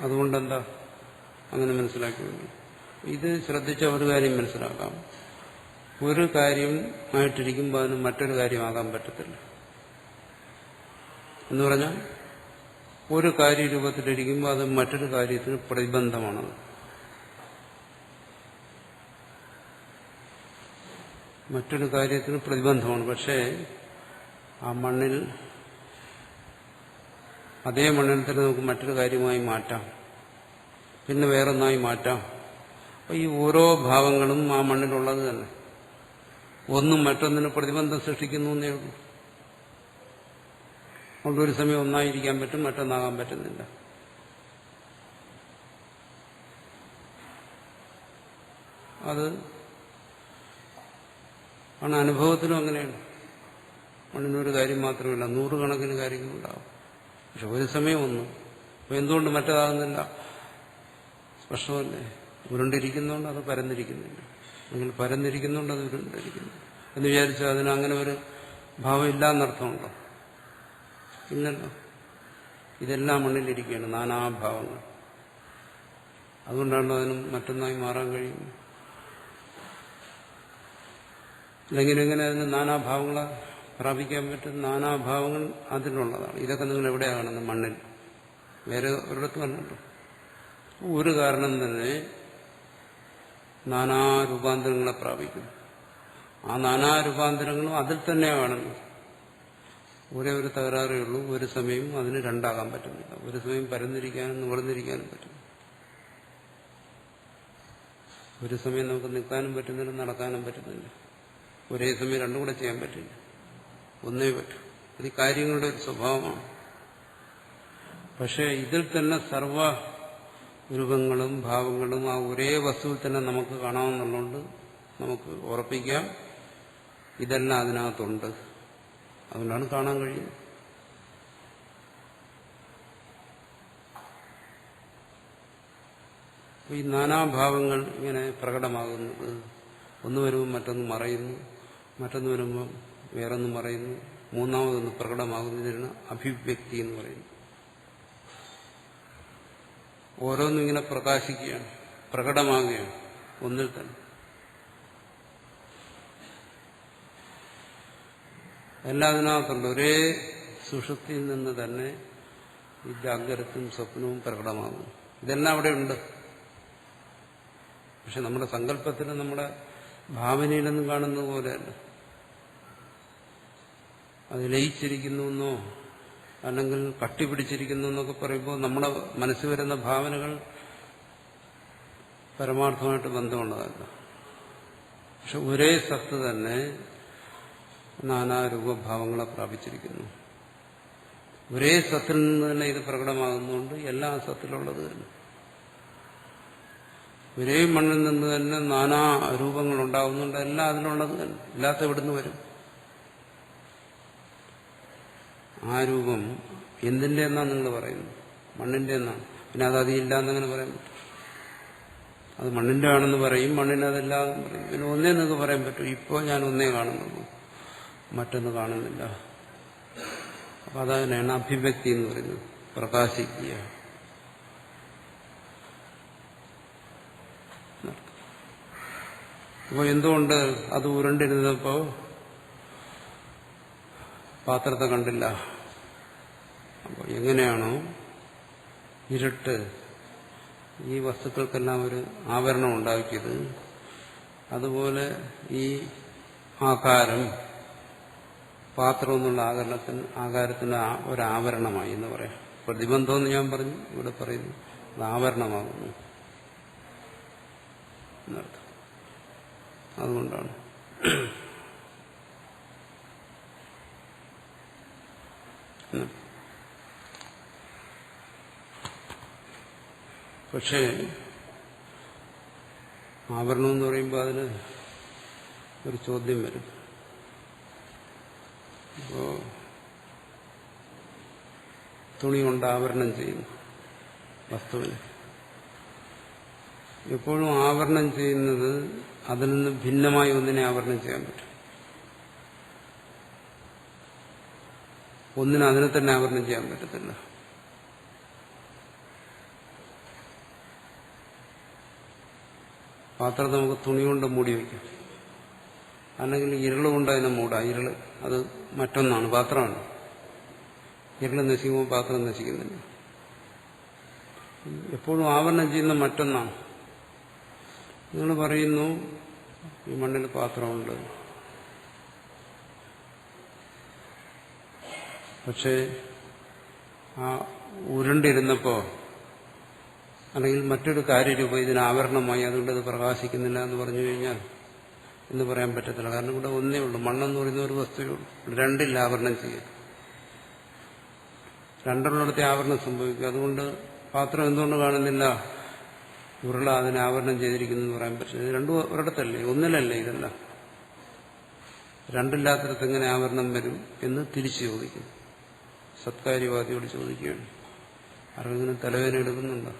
[SPEAKER 1] അതുകൊണ്ടെന്താ അങ്ങനെ മനസ്സിലാക്കിയത്? ഇത് ശ്രദ്ധിച്ച ഒരു കാര്യം മനസ്സിലാക്കാം, ഒരു കാര്യം ആയിട്ടിരിക്കുമ്പോൾ അതിന് മറ്റൊരു കാര്യമാകാൻ പറ്റത്തില്ല. എന്ന് പറഞ്ഞാൽ ഒരു കാര്യരൂപത്തിലിരിക്കുമ്പോൾ അത് മറ്റൊരു കാര്യത്തിന് പ്രതിബന്ധമാണ്. മറ്റൊരു കാര്യത്തിന് പ്രതിബന്ധമാണ്. പക്ഷേ ആ മണ്ണിൽ, അതേ മണ്ണിൽ തന്നെ നമുക്ക് മറ്റൊരു കാര്യമായി മാറ്റാം, പിന്നെ വേറൊന്നായി മാറ്റാം. അപ്പോൾ ഈ ഓരോ ഭാവങ്ങളും ആ മണ്ണിലുള്ളത് തന്നെ. ഒന്നും മറ്റൊന്നിന് പ്രതിബന്ധം സൃഷ്ടിക്കുന്നു എന്നേ ഉള്ളൂ. അതുകൊണ്ട് ഒരു സമയം ഒന്നായിരിക്കാൻ പറ്റും, മറ്റൊന്നാകാൻ പറ്റുന്നില്ല. അത് ആണ് അനുഭവത്തിലും അങ്ങനെയാണ്. മണ്ണിനൊരു കാര്യം മാത്രമല്ല, നൂറുകണക്കിന് കാര്യങ്ങളുണ്ടാവും. പക്ഷെ ഒരു സമയം ഒന്നും. അപ്പോൾ എന്തുകൊണ്ട് മറ്റേതാകുന്നില്ല? സ്പഷ്ടമല്ലേ? ഉരുണ്ടിരിക്കുന്നതുകൊണ്ട് അത് പരന്നിരിക്കുന്നില്ല, അല്ലെങ്കിൽ പരന്നിരിക്കുന്നുണ്ട് അത് ഉരുണ്ടിരിക്കുന്നു എന്ന് വിചാരിച്ചാൽ അതിന് അങ്ങനെ ഒരു ഭാവം ഇല്ലാന്നർത്ഥമുണ്ടോ? ഇല്ലല്ലോ. ഇതെല്ലാം മണ്ണിലിരിക്കുകയാണ്, നാനാഭാവങ്ങൾ. അതുകൊണ്ടാണ് അതിനും മറ്റൊന്നായി മാറാൻ കഴിയുന്നത്. അല്ലെങ്കിൽ എങ്ങനെ അതിന് നാനാഭാവങ്ങളെ പ്രാപിക്കാൻ പറ്റുന്ന നാനാഭാവങ്ങൾ അതിലുള്ളതാണ്. ഇതൊക്കെ നിങ്ങൾ എവിടെയാണ് കാണുന്നത്? മണ്ണിൽ. വേറെ ഒരിടത്തും അല്ലല്ലോ. ഒരു കാരണം തന്നെ നാനാരൂപാന്തരങ്ങളെ പ്രാപിക്കുന്നു. ആ നാനാരൂപാന്തരങ്ങളും അതിൽ തന്നെയാണ് കാണുന്നത്. ഒരേ ഒരു തകരാറേ ഉള്ളൂ, ഒരു സമയം അതിന് രണ്ടാകാൻ പറ്റുന്നില്ല. ഒരു സമയം പരന്നിരിക്കാനും നിവർന്നിരിക്കാനും പറ്റും. ഒരു സമയം നമുക്ക് നിൽക്കാനും പറ്റുന്നില്ല, നടക്കാനും പറ്റുന്നില്ല. ഒരേ സമയം രണ്ടും കൂടെ ചെയ്യാൻ പറ്റില്ല, ഒന്നേ പറ്റും. ഇത് കാര്യങ്ങളുടെ ഒരു സ്വഭാവമാണ്. പക്ഷേ ഇതിൽ തന്നെ സർവ രൂപങ്ങളും ഭാവങ്ങളും ആ ഒരേ വസ്തുവിൽ തന്നെ നമുക്ക് കാണാമെന്നുള്ളതുകൊണ്ട് നമുക്ക് ഉറപ്പിക്കാം ഇതെല്ലാം അതിനകത്തുണ്ട്. അതുകൊണ്ടാണ് കാണാൻ കഴിയുന്നത്. ഈ നാനാഭാവങ്ങൾ ഇങ്ങനെ പ്രകടമാകുന്നത് ഒന്ന് വരുമ്പോൾ മറ്റൊന്ന് മറയുന്നു, മറ്റൊന്ന് വരുമ്പോൾ വേറൊന്ന് മറയുന്നു, മൂന്നാമതൊന്ന് പ്രകടമാകുന്നതിനാണ് അഭിവ്യക്തി എന്ന് പറയുന്നത്. ഓരോന്നും ഇങ്ങനെ പ്രകാശിക്കുകയാണ്, പ്രകടമാകുകയാണ് ഒന്നിൽ തന്നെ. എല്ലാം അതിനകത്തുണ്ട്. ഒരേ സുഷുപ്തിയിൽ നിന്ന് തന്നെ ഈ ജാഗ്രതയും സ്വപ്നവും പ്രകടമാകുന്നു. ഇതെല്ലാം അവിടെയുണ്ട്. പക്ഷെ നമ്മുടെ സങ്കല്പത്തിൽ, നമ്മുടെ ഭാവനയിലൊന്നും കാണുന്നത് പോലെയല്ല. അത് ലയിച്ചിരിക്കുന്നു എന്നോ അല്ലെങ്കിൽ കട്ടിപിടിച്ചിരിക്കുന്നു എന്നൊക്കെ പറയുമ്പോൾ നമ്മുടെ മനസ്സിൽ വരുന്ന ഭാവനകൾ പരമാർത്ഥമായിട്ട് ബന്ധമുള്ളതല്ല. പക്ഷെ ഒരേ സത്ത് തന്നെ നാനാരൂപഭാവങ്ങളെ പ്രാപിച്ചിരിക്കുന്നു. ഒരേ സത്തിൽ നിന്ന് തന്നെ ഇത് പ്രകടമാകുന്നുണ്ട്. എല്ലാ സത്തിലുള്ളത് തന്നെ. ഒരേ മണ്ണിൽ നിന്ന് തന്നെ നാനാ രൂപങ്ങൾ ഉണ്ടാകുന്നുണ്ട്. എല്ലാം അതിലുള്ളത് തന്നെ. ഇല്ലാത്ത എവിടുന്ന് വരും? ആ രൂപം എന്തിന്റെ എന്നാണ് നിങ്ങൾ പറയുന്നത്? മണ്ണിന്റെ എന്നാണ്. പിന്നെ അത് അതില്ല എന്നങ്ങനെ പറയാൻ പറ്റും? അത് മണ്ണിന്റെ ആണെന്ന് പറയും, മണ്ണിന് അതില്ലാതെന്ന് പറയും. പിന്നെ ഒന്നേ നിങ്ങൾക്ക് പറയാൻ പറ്റും. ഇപ്പോൾ ഞാൻ ഒന്നേ കാണുന്നുള്ളൂ, മറ്റൊന്ന് കാണുന്നില്ല. അപ്പൊ അതങ്ങനെയാണ് അഭിവ്യക്തി എന്ന് പറയുന്നത്, പ്രകാശിക്കുക. അപ്പോൾ എന്തുകൊണ്ട് അത് ഉരുണ്ടിരുന്നപ്പോ പാത്രത്തെ കണ്ടില്ല? അപ്പോൾ എങ്ങനെയാണോ ഇരുട്ട് ഈ വസ്തുക്കൾക്കെല്ലാം ഒരു ആവരണം ഉണ്ടാക്കിയത്, അതുപോലെ ഈ ആകാരം പാത്രം എന്നുള്ള ആകാരത്തിന് ഒരാവരണമായി എന്ന് പറയാം. പ്രതിബന്ധം എന്ന് ഞാൻ പറഞ്ഞു, ഇവിടെ പറയുന്നു അത് ആവരണമാകുന്നു എന്നർത്ഥം. അതുകൊണ്ടാണ് പക്ഷേ ആവരണം എന്ന് പറയുമ്പോൾ അതിന് ഒരു ചോദ്യം വരും. ഇപ്പോ തുണി കൊണ്ട് ആവരണം ചെയ്യുന്നു വസ്തുവിനെ. എപ്പോഴും ആവരണം ചെയ്യുന്നത് അതിൽ നിന്ന് ഭിന്നമായി ഒന്നിനെ ആവരണം ചെയ്യാൻ പറ്റും. ഒന്നിനെ അതിനെ തന്നെ ആവരണം ചെയ്യാൻ പറ്റത്തില്ല. പാത്രം നമുക്ക് തുണി കൊണ്ട് മൂടി വയ്ക്കാം, അല്ലെങ്കിൽ ഇരുളുകൊണ്ട് അതിനെ മൂടാം. ഇരുള് അത് മറ്റൊന്നാണ്, പാത്രമാണ്. ഇരുള് നശിക്കുമ്പോൾ പാത്രം നശിക്കുന്നില്ല. എപ്പോഴും ആവരണം ചെയ്യുന്ന മറ്റൊന്നാണ്. നിങ്ങൾ പറയുന്നു ഈ മണ്ണിൽ പാത്രമുണ്ട്, പക്ഷേ ആ ഉരുണ്ടിരുന്നപ്പോ അല്ലെങ്കിൽ മറ്റൊരു കാര്യരൂപം ഇതിന് ആവരണമായി, അതുകൊണ്ട് ഇത് പ്രകാശിക്കുന്നില്ല എന്ന് പറഞ്ഞു കഴിഞ്ഞാൽ എന്ന് പറയാൻ പറ്റത്തില്ല. കാരണം ഇവിടെ ഒന്നേ ഉള്ളൂ, മണ്ണെന്ന് പറയുന്ന ഒരു വസ്തുവേ ഉള്ളൂ. രണ്ടില്ല ആവരണം ചെയ്യുക. രണ്ടെണ്ണത്തെ ആവരണം സംഭവിക്കും. അതുകൊണ്ട് പാത്രം എന്തുകൊണ്ട് കാണുന്നില്ല? ഉരുള അതിനെ ആവരണം ചെയ്തിരിക്കുന്നു എന്ന് പറയാൻ പറ്റില്ല. ഇത് രണ്ടും ഒരിടത്തല്ലേ, ഒന്നിലല്ലേ ഇതെല്ലാം. രണ്ടില്ലാത്തിടത്ത് എങ്ങനെ ആവരണം വരും എന്ന് തിരിച്ചു ചോദിക്കും. സത്കാര്യവാദിയോട് ചോദിക്കുകയാണ്. ആർക്കെങ്കിലും തലവേദന എടുക്കുന്നുണ്ടോ?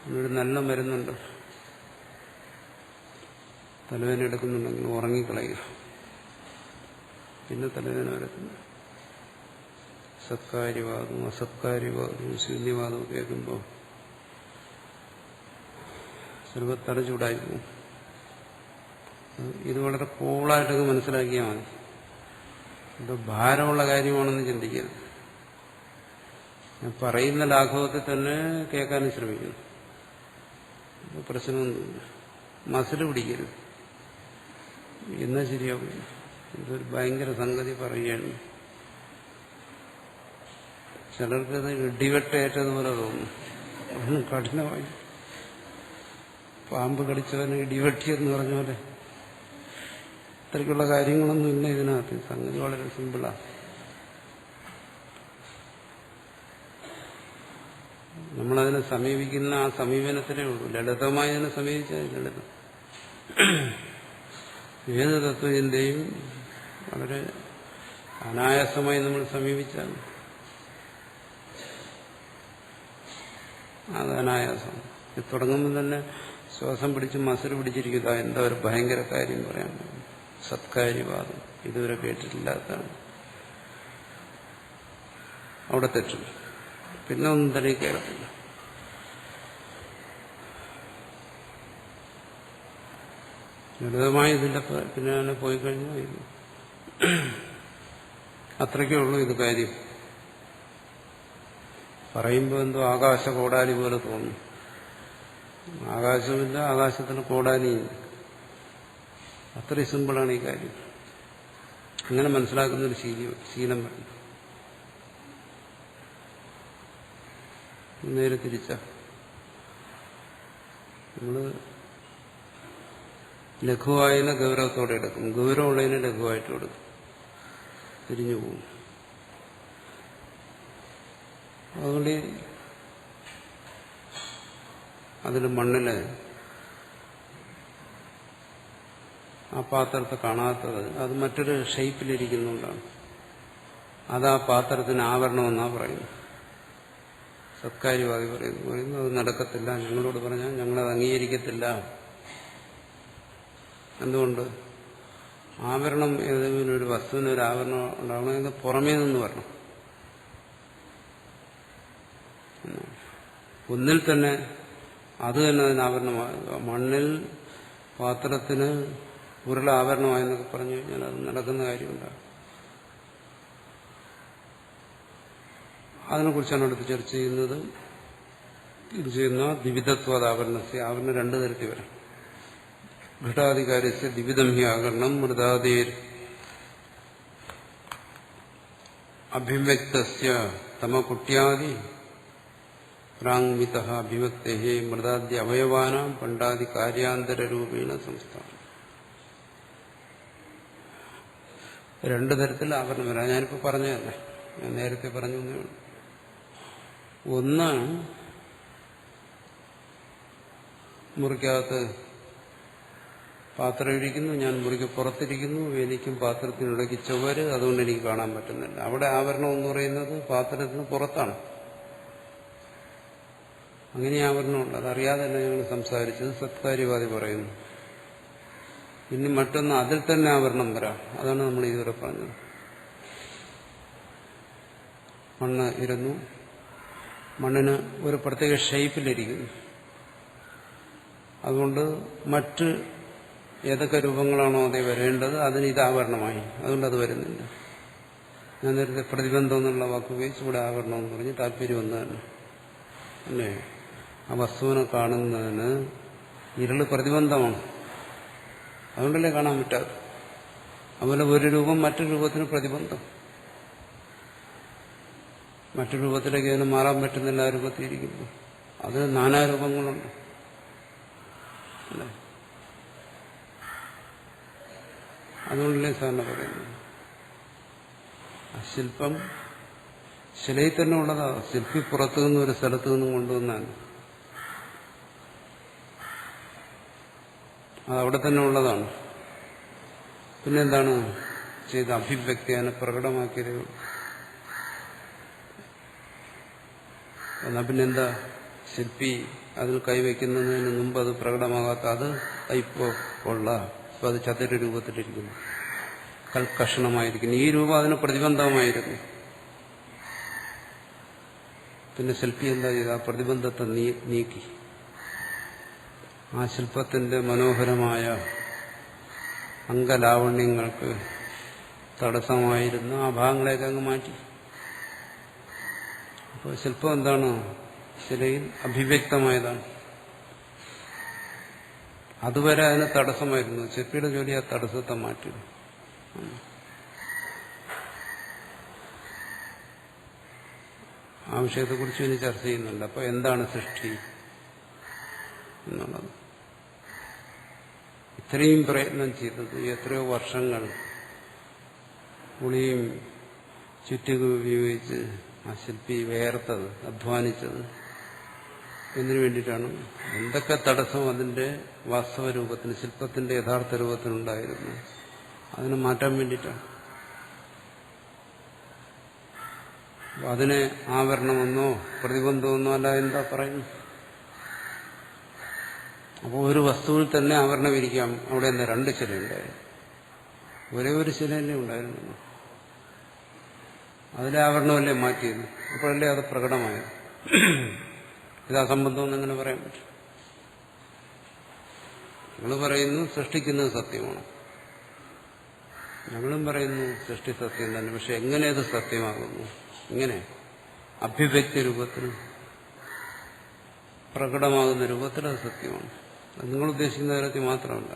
[SPEAKER 1] ഇവിടെ നല്ല മരുന്നുണ്ട്. തലവേദന എടുക്കുന്നുണ്ടെങ്കിൽ ഉറങ്ങിക്കളയുക, പിന്നെ തലവേദന വരത്തില്ല. സത്കാര്യവാദവും അസത്കാര്യവാദവും ശൂന്യവാദവും കേൾക്കുമ്പോൾ ചിലപ്പോൾ തല ചൂടായി പോകും. ഇത് വളരെ കൂളായിട്ടൊക്കെ മനസ്സിലാക്കിയാൽ മതി. ഇത് ഭാരമുള്ള കാര്യമാണെന്ന് ചിന്തിക്കരുത്. ഞാൻ പറയുന്ന ലാഘവത്തിൽ തന്നെ കേൾക്കാനും ശ്രമിക്കുന്നു. പ്രശ്നമൊന്നുമില്ല. മസിൽ പിടിക്കരുത്. എന്നാ ശരിയാവും. ഇതൊരു ഭയങ്കര സംഗതി പറയുകയാണ്. ചിലർക്കത് ഇടിവെട്ടേറ്റതുപോലെ തോന്നും. ഒന്നും കഠിനമായി. പാമ്പ് കടിച്ചവന് ഇടിവെട്ടിയെന്ന് പറഞ്ഞ പോലെ അത്രയ്ക്കുള്ള കാര്യങ്ങളൊന്നും ഇല്ല ഇതിനകത്ത്. സംഗതി വളരെ സിമ്പിളാണ്. നമ്മളതിനെ സമീപിക്കുന്ന ആ സമീപനത്തിലേ ഉള്ളൂ. ലളിതമായി അതിനെ സമീപിച്ചാൽ ലളിതം. ഏത് തത്വചിന്തയും വളരെ അനായാസമായി നമ്മൾ സമീപിച്ചാൽ അത് അനായാസം. തുടങ്ങുമ്പോൾ തന്നെ ശ്വാസം പിടിച്ച് മസിൽ പിടിച്ചിരിക്കുക. എന്താ ഒരു ഭയങ്കര കാര്യം പറയാൻ പറ്റും. സത്കാര്യവാദം ഇതുവരെ കേട്ടിട്ടില്ലാത്തതാണ്. അവിടെ തെറ്റും. പിന്നെ ഒന്നും തന്നെ കേൾക്കില്ല. ലളിതമായി ഇതിന്റെ പിന്നെ അങ്ങനെ പോയി കഴിഞ്ഞാൽ ഇത് അത്രയ്ക്കേ ഉള്ളൂ. ഇത് കാര്യം പറയുമ്പോൾ എന്തോ ആകാശ കോടാലി പോലെ തോന്നും. ആകാശമില്ല, ആകാശത്തിന് കോടാലിയില്ല. അത്രയും സിമ്പിളാണ് ഈ കാര്യം. അങ്ങനെ മനസ്സിലാക്കുന്നൊരു ശീലം വേണം. നേരെ തിരിച്ച നമ്മള് ലഘുവായതിനെ ഗൗരവത്തോടെ എടുക്കും, ഗൗരവമുള്ളതിനെ ലഘുവായിട്ട് എടുക്കും. തിരിഞ്ഞു പോകും. അതുകൊണ്ട് അതിൽ മണ്ണില് ആ പാത്രത്തെ കാണാത്തത് അത് മറ്റൊരു ഷേപ്പിലിരിക്കുന്നുകൊണ്ടാണ്. അത് ആ പാത്രത്തിന് ആവരണമെന്നാണ് പറയുന്നത്. സത്കാര്യവാദി പറയുന്നു അത് നടക്കത്തില്ല. ഞങ്ങളോട് പറഞ്ഞാൽ ഞങ്ങളത് അംഗീകരിക്കത്തില്ല. എന്തുകൊണ്ട്? ആവരണം ഏതെങ്കിലും ഒരു വസ്തുവിന് ഒരു ആവരണം ഉണ്ടാവണമെങ്കിൽ പുറമേ നിന്ന് വരണം. ഒന്നിൽ തന്നെ അത് തന്നെ അതിന് ആവരണമാകുക. മണ്ണിൽ പാത്രത്തിന് ഉരുള ആവരണമായെന്നൊക്കെ പറഞ്ഞു കഴിഞ്ഞാൽ അത് നടക്കുന്ന കാര്യമുണ്ടാകും. അതിനെക്കുറിച്ചാണ് അടുത്ത് ചർച്ച ചെയ്യുന്നത്. ഇത് ചെയ്യുന്ന ദ്വിവിധത്വാദാവരണസ്യ. ആവരണം രണ്ടു തരത്തിൽ വരാം. ഘടാധികാരസ്യ ദ്വിവിധം ഹി ആകരണം മൃദാദേർ അഭിവ്യക്തസ്യ തമകുട്യാദി പ്രാങ്മിതഃ അഭിവക്തേഃ മൃദാദ്യ അവയവാനാം പണ്ഡാദി കാര്യാന്തരരൂപേണ സംസ്ഥാനം. രണ്ടു തരത്തിൽ ആവരണം വരാം. ഞാനിപ്പോൾ പറഞ്ഞതല്ലേ, ഞാൻ നേരത്തെ പറഞ്ഞു. ഒന്ന്, മുറിക്കകത്ത് പാത്രം ഇരിക്കുന്നു, ഞാൻ മുറിക്ക് പുറത്തിരിക്കുന്നു, എനിക്കും പാത്രത്തിനിടയ്ക്ക് ചുവര്, അതുകൊണ്ട് എനിക്ക് കാണാൻ പറ്റുന്നില്ല. അവിടെ ആവരണം എന്ന് പറയുന്നത് പാത്രത്തിന് പുറത്താണ്. അങ്ങനെ ആവരണമുണ്ട്. അതറിയാതല്ല ഞങ്ങൾ സംസാരിച്ചത്. സത്കാര്യവാദി പറയുന്നു. ഇനി മറ്റൊന്ന്, അതിൽ തന്നെ ആവരണം വരാം. അതാണ് നമ്മൾ ഇതുവരെ പറഞ്ഞത്. മണ്ണ് ഇരുന്നു, മണ്ണിന് ഒരു പ്രത്യേക ഷേപ്പിലിരിക്കുന്നു. അതുകൊണ്ട് മറ്റ് ഏതൊക്കെ രൂപങ്ങളാണോ അതേ വരേണ്ടത് അതിന് ഇത് ആവരണമായി. അതുകൊണ്ട് അത് വരുന്നില്ല. ഞാൻ നേരത്തെ പ്രതിബന്ധം എന്നുള്ള വാക്ക് ഉപയോഗിച്ച് ഇവിടെ ആവരണം എന്ന് പറഞ്ഞ് താല്പര്യം ഒന്നതന്നെ അല്ലേ. ആ വസ്തുവിനെ കാണുന്നതിന് ഇരുള് പ്രതിബന്ധമാണ്. അതുകൊണ്ടല്ലേ കാണാൻ പറ്റാതെ. അതുപോലെ ഒരു രൂപം മറ്റൊരു രൂപത്തിന് പ്രതിബന്ധം. മറ്റു രൂപത്തിലേക്ക് അതിന് മാറാൻ പറ്റുന്നില്ല. ആ രൂപത്തിലിരിക്കുന്നു. അത് നാനാരൂപങ്ങളുണ്ട് അല്ലേ. അതുകൊണ്ടല്ലേ സാറിന് പറയുന്നത് ആ ശില്പം ശിലയിൽ തന്നെ ഉള്ളതാ. ശില്പി പുറത്തു നിന്നും ഒരു സ്ഥലത്തു നിന്നും കൊണ്ടുവന്നാണ്. അതവിടെ തന്നെ ഉള്ളതാണ്. പിന്നെന്താണ് ചെയ്ത അഭിവ്യക്തി, അതിനെ പ്രകടമാക്കിയതേ ഉള്ളൂ. എന്നാ പിന്നെന്താ ശില്പി അതിൽ കൈവയ്ക്കുന്നതിന് മുമ്പ് അത് പ്രകടമാകാത്ത അത് ഇപ്പോ ഉള്ള ഇപ്പൊ അത് ചതുര രൂപത്തിലിരിക്കുന്നു, കൽക്കഷണമായിരിക്കുന്നു. ഈ രൂപം അതിന് പ്രതിബന്ധമായിരുന്നു. പിന്നെ ശില്പി എന്താ ചെയ്ത? ആ പ്രതിബന്ധത്തെ നീക്കി ആ ശില്പത്തിന്റെ മനോഹരമായ അംഗലാവണ്യങ്ങൾക്ക് തടസ്സമായിരുന്ന ആ ഭാഗങ്ങളെയൊക്കെ അങ്ങ് മാറ്റി. അപ്പോൾ ശില്പം എന്താണ്? ശിലയിൽ അഭിവ്യക്തമായതാണ്. അതുവരെ അതിന് തടസ്സമായിരുന്നു. ശില്പിയുടെ ജോലി ആ തടസ്സത്തെ മാറ്റി. ആ വിഷയത്തെക്കുറിച്ച് ഇനി ചർച്ച ചെയ്യുന്നുണ്ട്. അപ്പോൾ എന്താണ് സൃഷ്ടി എന്നുള്ളത്? ഇത്രയും പ്രയത്നം ചെയ്തത്, എത്രയോ വർഷങ്ങൾ ഉളിയും ചുറ്റിക ഉപയോഗിച്ച് ആ ശില്പി വേർത്തത്, അധ്വാനിച്ചത് എന്തിനു വേണ്ടിയിട്ടാണ്? എന്തൊക്കെ തടസ്സം അതിന്റെ വാസ്തവ രൂപത്തിന്, ശില്പത്തിന്റെ യഥാർത്ഥ രൂപത്തിനുണ്ടായിരുന്നു, അതിനെ മാറ്റാൻ വേണ്ടിയിട്ടാണ്. അതിനെ ആവരണമെന്നോ പ്രതിബന്ധമെന്നോ അല്ല എന്താ പറയുന്നു. അപ്പോൾ ഒരു വസ്തുവിൽ തന്നെ ആവരണം ഇരിക്കാം. അവിടെ എന്താ രണ്ട് ശിലയുണ്ടായിരുന്നു? ഒരേ ഒരു ശിലയല്ലേ ഉണ്ടായിരുന്നു. അതിലെ ആവരണമല്ലേ മാറ്റിയത്? അപ്പോഴല്ലേ അത് പ്രകടമായത്. ഇത് അസംബന്ധമെന്ന് എങ്ങനെ പറയാൻ പറ്റും? നിങ്ങൾ പറയുന്നു സൃഷ്ടിക്കുന്നത് സത്യമാണ്, ഞങ്ങളും പറയുന്നു സൃഷ്ടി സത്യം തന്നെ. പക്ഷെ എങ്ങനെ അത് സത്യമാകുന്നു? ഇങ്ങനെ അഭിവ്യക്തി രൂപത്തിൽ, പ്രകടമാകുന്ന രൂപത്തിൽ അത് സത്യമാണ്. അത് നിങ്ങൾ ഉദ്ദേശിക്കുന്ന കാര്യത്തിൽ മാത്രമല്ല.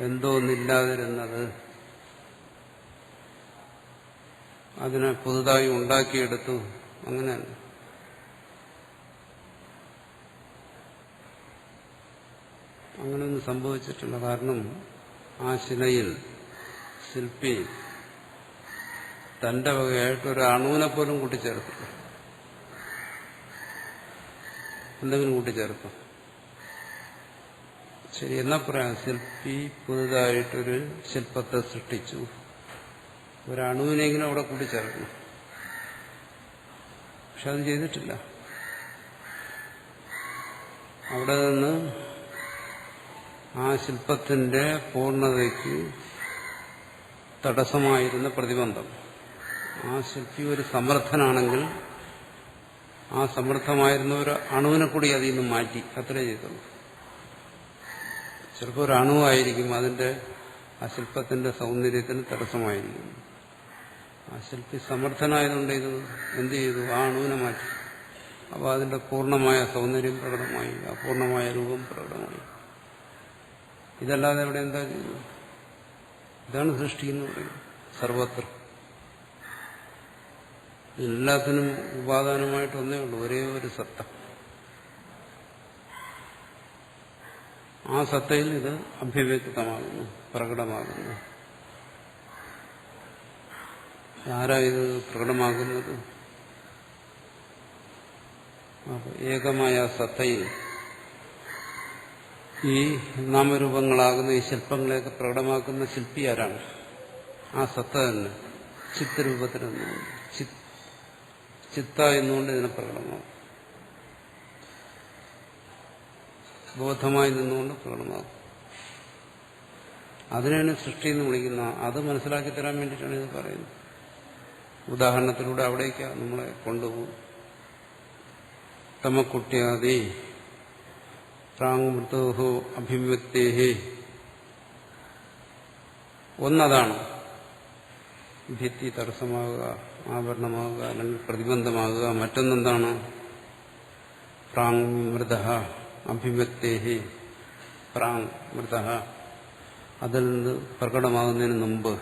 [SPEAKER 1] എന്തോ ഒന്നില്ലാതിരുന്നത് അതിനെ പുതുതായി ഉണ്ടാക്കിയെടുത്തു, അങ്ങനെയല്ല. അങ്ങനെയൊന്നും സംഭവിച്ചിട്ടില്ല. കാരണം ആ ശിലയിൽ ശില്പി തന്റെ വകയായിട്ട് ഒരു അണുവിനെ പോലും കൂട്ടിച്ചേർത്തില്ല. എന്തെങ്കിലും കൂട്ടിച്ചേർക്കും. ശരി, എന്നാ പറയാം, ശില്പി പുതുതായിട്ടൊരു ശില്പത്തെ സൃഷ്ടിച്ചു, ഒരണുവിനെങ്കിലും അവിടെ കൂട്ടിച്ചേർക്കണം. പക്ഷെ അത് ചെയ്തിട്ടില്ല. അവിടെ നിന്ന് ആ ശില്പത്തിന്റെ പൂർണ്ണതയ്ക്ക് തടസ്സമായിരുന്ന പ്രതിബന്ധം, ആ ശില്പി ഒരു സമർത്ഥനാണെങ്കിൽ ആ സമർത്ഥമായിരുന്ന ഒരു അണുവിനെ കൂടി അതിൽ നിന്ന് മാറ്റി, അത്രേ ചെയ്തുള്ളൂ. ചിലപ്പോൾ ഒരു അണുവായിരിക്കും അതിന്റെ ആ ശില്പത്തിന്റെ സൗന്ദര്യത്തിന് തടസ്സമായിരിക്കും. ആ ശില്പി സമർത്ഥനായതുകൊണ്ട് ഇത് എന്ത് ചെയ്തു? ആ അണുവിനെ മാറ്റി. അപ്പോൾ അതിന്റെ പൂർണ്ണമായ സൗന്ദര്യം പ്രകടമായി, ആ പൂർണ്ണമായ രൂപം പ്രകടമായി. ഇതല്ലാതെ ഇവിടെ എന്താ ചെയ്യുന്നത്? ഇതാണ് സൃഷ്ടി എന്ന് പറയുന്നത്. സർവത്ര എല്ലാത്തിനും ഉപാദാനമായിട്ട് ഒന്നേ ഉള്ളൂ, ഒരേ ഒരു സത്ത. ആ സത്തയിൽ ഇത് അഭിവ്യക്തമാകുന്നു, പ്രകടമാകുന്നു. ആരാ ഇത് പ്രകടമാകുന്നത്? ഏകമായ സത്തയിൽ ഈ നാമരൂപങ്ങളാകുന്ന ഈ ശില്പങ്ങളെയൊക്കെ പ്രകടമാക്കുന്ന ശില്പി ആരാണ്? ആ സത്ത തന്നെ ചിത്തരൂപത്തിൽ നിന്നുകൊണ്ട്, ചിത്ത എന്നുകൊണ്ട് ഇതിനെ പ്രകടമാകും. ബോധമായി നിന്നുകൊണ്ട് പ്രകടമാകും. അതിനാണ് സൃഷ്ടി എന്ന് വിളിക്കുന്ന. അത് മനസ്സിലാക്കി തരാൻ വേണ്ടിയിട്ടാണ് ഇത് പറയുന്നത്. ഉദാഹരണത്തിലൂടെ അവിടേക്ക് നമ്മളെ കൊണ്ടുപോകും. തമക്കുട്ട്യാദി പ്രാങ്മൃതോഹോ അഭിവ്യക്തേഹി. ഒന്നതാണ് ഭിത്തി തടസ്സമാകുക, ആവരണമാകുക, അല്ലെങ്കിൽ പ്രതിബന്ധമാകുക. മറ്റൊന്നെന്താണ്? പ്രാങ്മൃത അഭിവ്യക്തേഹി. പ്രാങ്മൃത, അതിൽ നിന്ന് പ്രകടമാകുന്നതിന് മുമ്പ്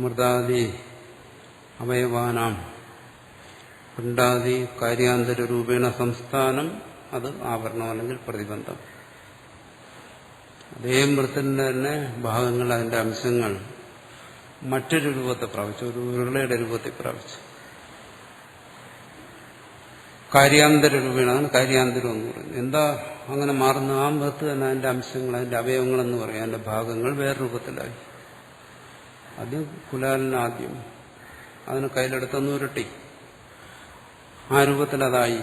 [SPEAKER 1] മൃതാദി അവയവാനാം പിണ്ടാദി കാര്യാന്തര രൂപേണ സംസ്ഥാനം, അത് ആവരണം അല്ലെങ്കിൽ പ്രതിബന്ധം. അതേ മൃത്തിന്റെ തന്നെ ഭാഗങ്ങൾ, അതിന്റെ അംശങ്ങൾ മറ്റൊരു രൂപത്തെ പ്രാപിച്ചു, ഒരു ഉരുളയുടെ രൂപത്തെ പ്രാപിച്ചു. കാര്യാന്തര രൂപേണ, അതാണ് കാര്യാന്തരം എന്ന് പറയുന്നത്. എന്താ അങ്ങനെ മാറുന്ന? ആ മൃത്ത് തന്നെ അതിന്റെ അംശങ്ങൾ, അതിന്റെ അവയവങ്ങളെന്ന് പറയാം, അതിന്റെ ഭാഗങ്ങൾ വേറെ രൂപത്തിലായി. ആദ്യം കുലാലിനാദ്യം അതിന് കയ്യിലെടുത്തൊന്ന് ഉരുട്ടി, ആ രൂപത്തിൽ അതായി.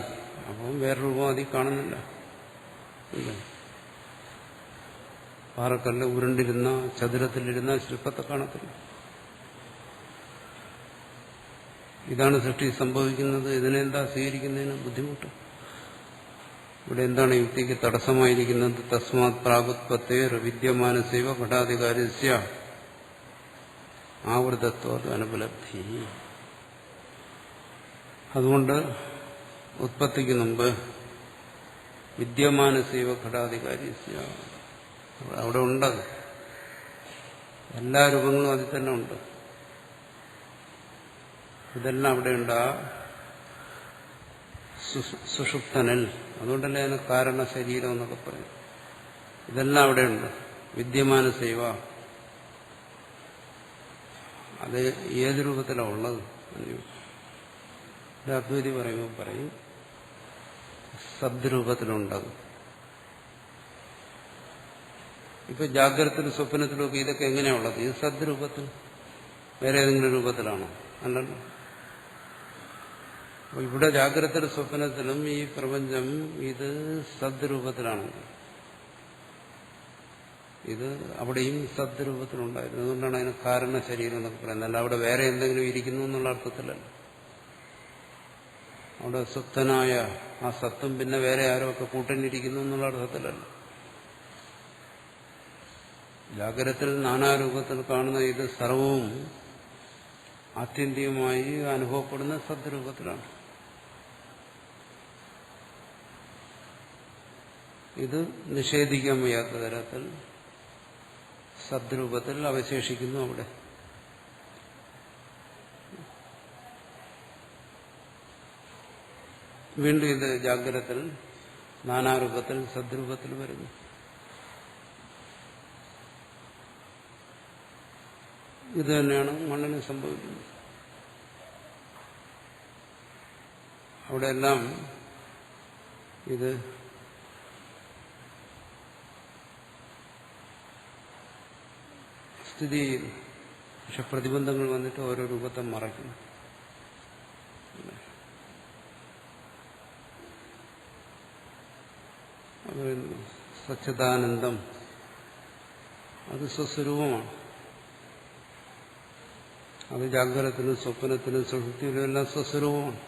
[SPEAKER 1] അപ്പം വേറെ രൂപം അതിൽ കാണുന്നില്ല. പാറക്കല്ല് ഉരുണ്ടിരുന്ന ചതുരത്തിലിരുന്ന ശില്പത്തെ കാണത്തില്ല. ഇതാണ് സൃഷ്ടി സംഭവിക്കുന്നത്. ഇതിനെന്താ സ്വീകരിക്കുന്നതിന് ബുദ്ധിമുട്ട്? ഇവിടെ എന്താണ് യുക്തിക്ക് തടസ്സമായിരിക്കുന്നത്? തസ്മാത് പ്രാഗുത്പത്തേ വിദ്യമാനസൈവ ഘടാധികാരസ്യ ആവൃതത്വ അനുപലബ്ധി. അതുകൊണ്ട് ഉത്പത്തിക്ക് മുമ്പ് വിദ്യമാനസൈവ ഘടാധികാരസ്യ അവിടെ ഉണ്ടത്. എല്ലാ രൂപങ്ങളും അതിൽ തന്നെ ഉണ്ട്. ഇതെല്ലാം അവിടെയുണ്ട്. ആ സുഷുപ്തനിൽ. അതുകൊണ്ടല്ലേ അതിന് കാരണ ശരീരം എന്നൊക്കെ പറയും. ഇതെല്ലാം അവിടെയുണ്ട്. വിദ്യമാന സേവ അത് ഏത് രൂപത്തിലാണ് ഉള്ളത്? അദ്വൈതി പറയുമ്പോൾ പറയും സദ്രൂപത്തിലുണ്ടത്. ഇപ്പൊ ജാഗ്രതത്തിലും സ്വപ്നത്തിലും ഒക്കെ ഇതൊക്കെ എങ്ങനെയുള്ളത്? ഇത് സദ്രൂപത്തിൽ. വേറെ ഏതെങ്കിലും രൂപത്തിലാണോ? അല്ലല്ലോ. അപ്പോൾ ഇവിടെ ജാഗ്രതത്തിലും സ്വപ്നത്തിലും ഈ പ്രപഞ്ചം ഇത് സദ്രൂപത്തിലാണ്. ഇത് അവിടെയും സദ്രൂപത്തിലുണ്ടായിരുന്നു. അതുകൊണ്ടാണ് അതിന് കാരണ ശരീരം എന്നൊക്കെ പറയുന്നത്. അല്ല അവിടെ വേറെ എന്തെങ്കിലും ഇരിക്കുന്നു എന്നുള്ള അർത്ഥത്തിലല്ല. അവിടെ സുപ്തനായ ആ സത്വം പിന്നെ വേറെ ആരോ ഒക്കെ കൂട്ടിനിരിക്കുന്നു എന്നുള്ള അർത്ഥത്തിലല്ല. ജാഗ്രതത്തിൽ നാനാരൂപത്തിൽ കാണുന്ന ഇത് സർവവും ആത്യന്തികമായി അനുഭവപ്പെടുന്ന സദ്രൂപത്തിലാണ്. ഇത് നിഷേധിക്കാൻ വയ്യാത്ത തരത്തിൽ സദ്രൂപത്തിൽ അവശേഷിക്കുന്നു അവിടെ. വീണ്ടും ഇത് ജാഗ്രതത്തിൽ നാനാരൂപത്തിൽ സദ്രൂപത്തിൽ വരുന്നു. ഇത് തന്നെയാണ് മണ്ണിന് സംഭവിക്കുന്നത്. അവിടെയെല്ലാം ഇത് സ്ഥിതി ചെയ്യുന്നു. പക്ഷെ പ്രതിബന്ധങ്ങൾ വന്നിട്ട് ഓരോ രൂപത്തെ മറയ്ക്കുന്നു. സച്ചിദാനന്ദം അത് സ്വസ്വരൂപമാണ്. അത് ജാഗ്രതത്തിനും സ്വപ്നത്തിനും സുഷുപ്തിയിലും എല്ലാം സ്വസ്വരൂപമാണ്.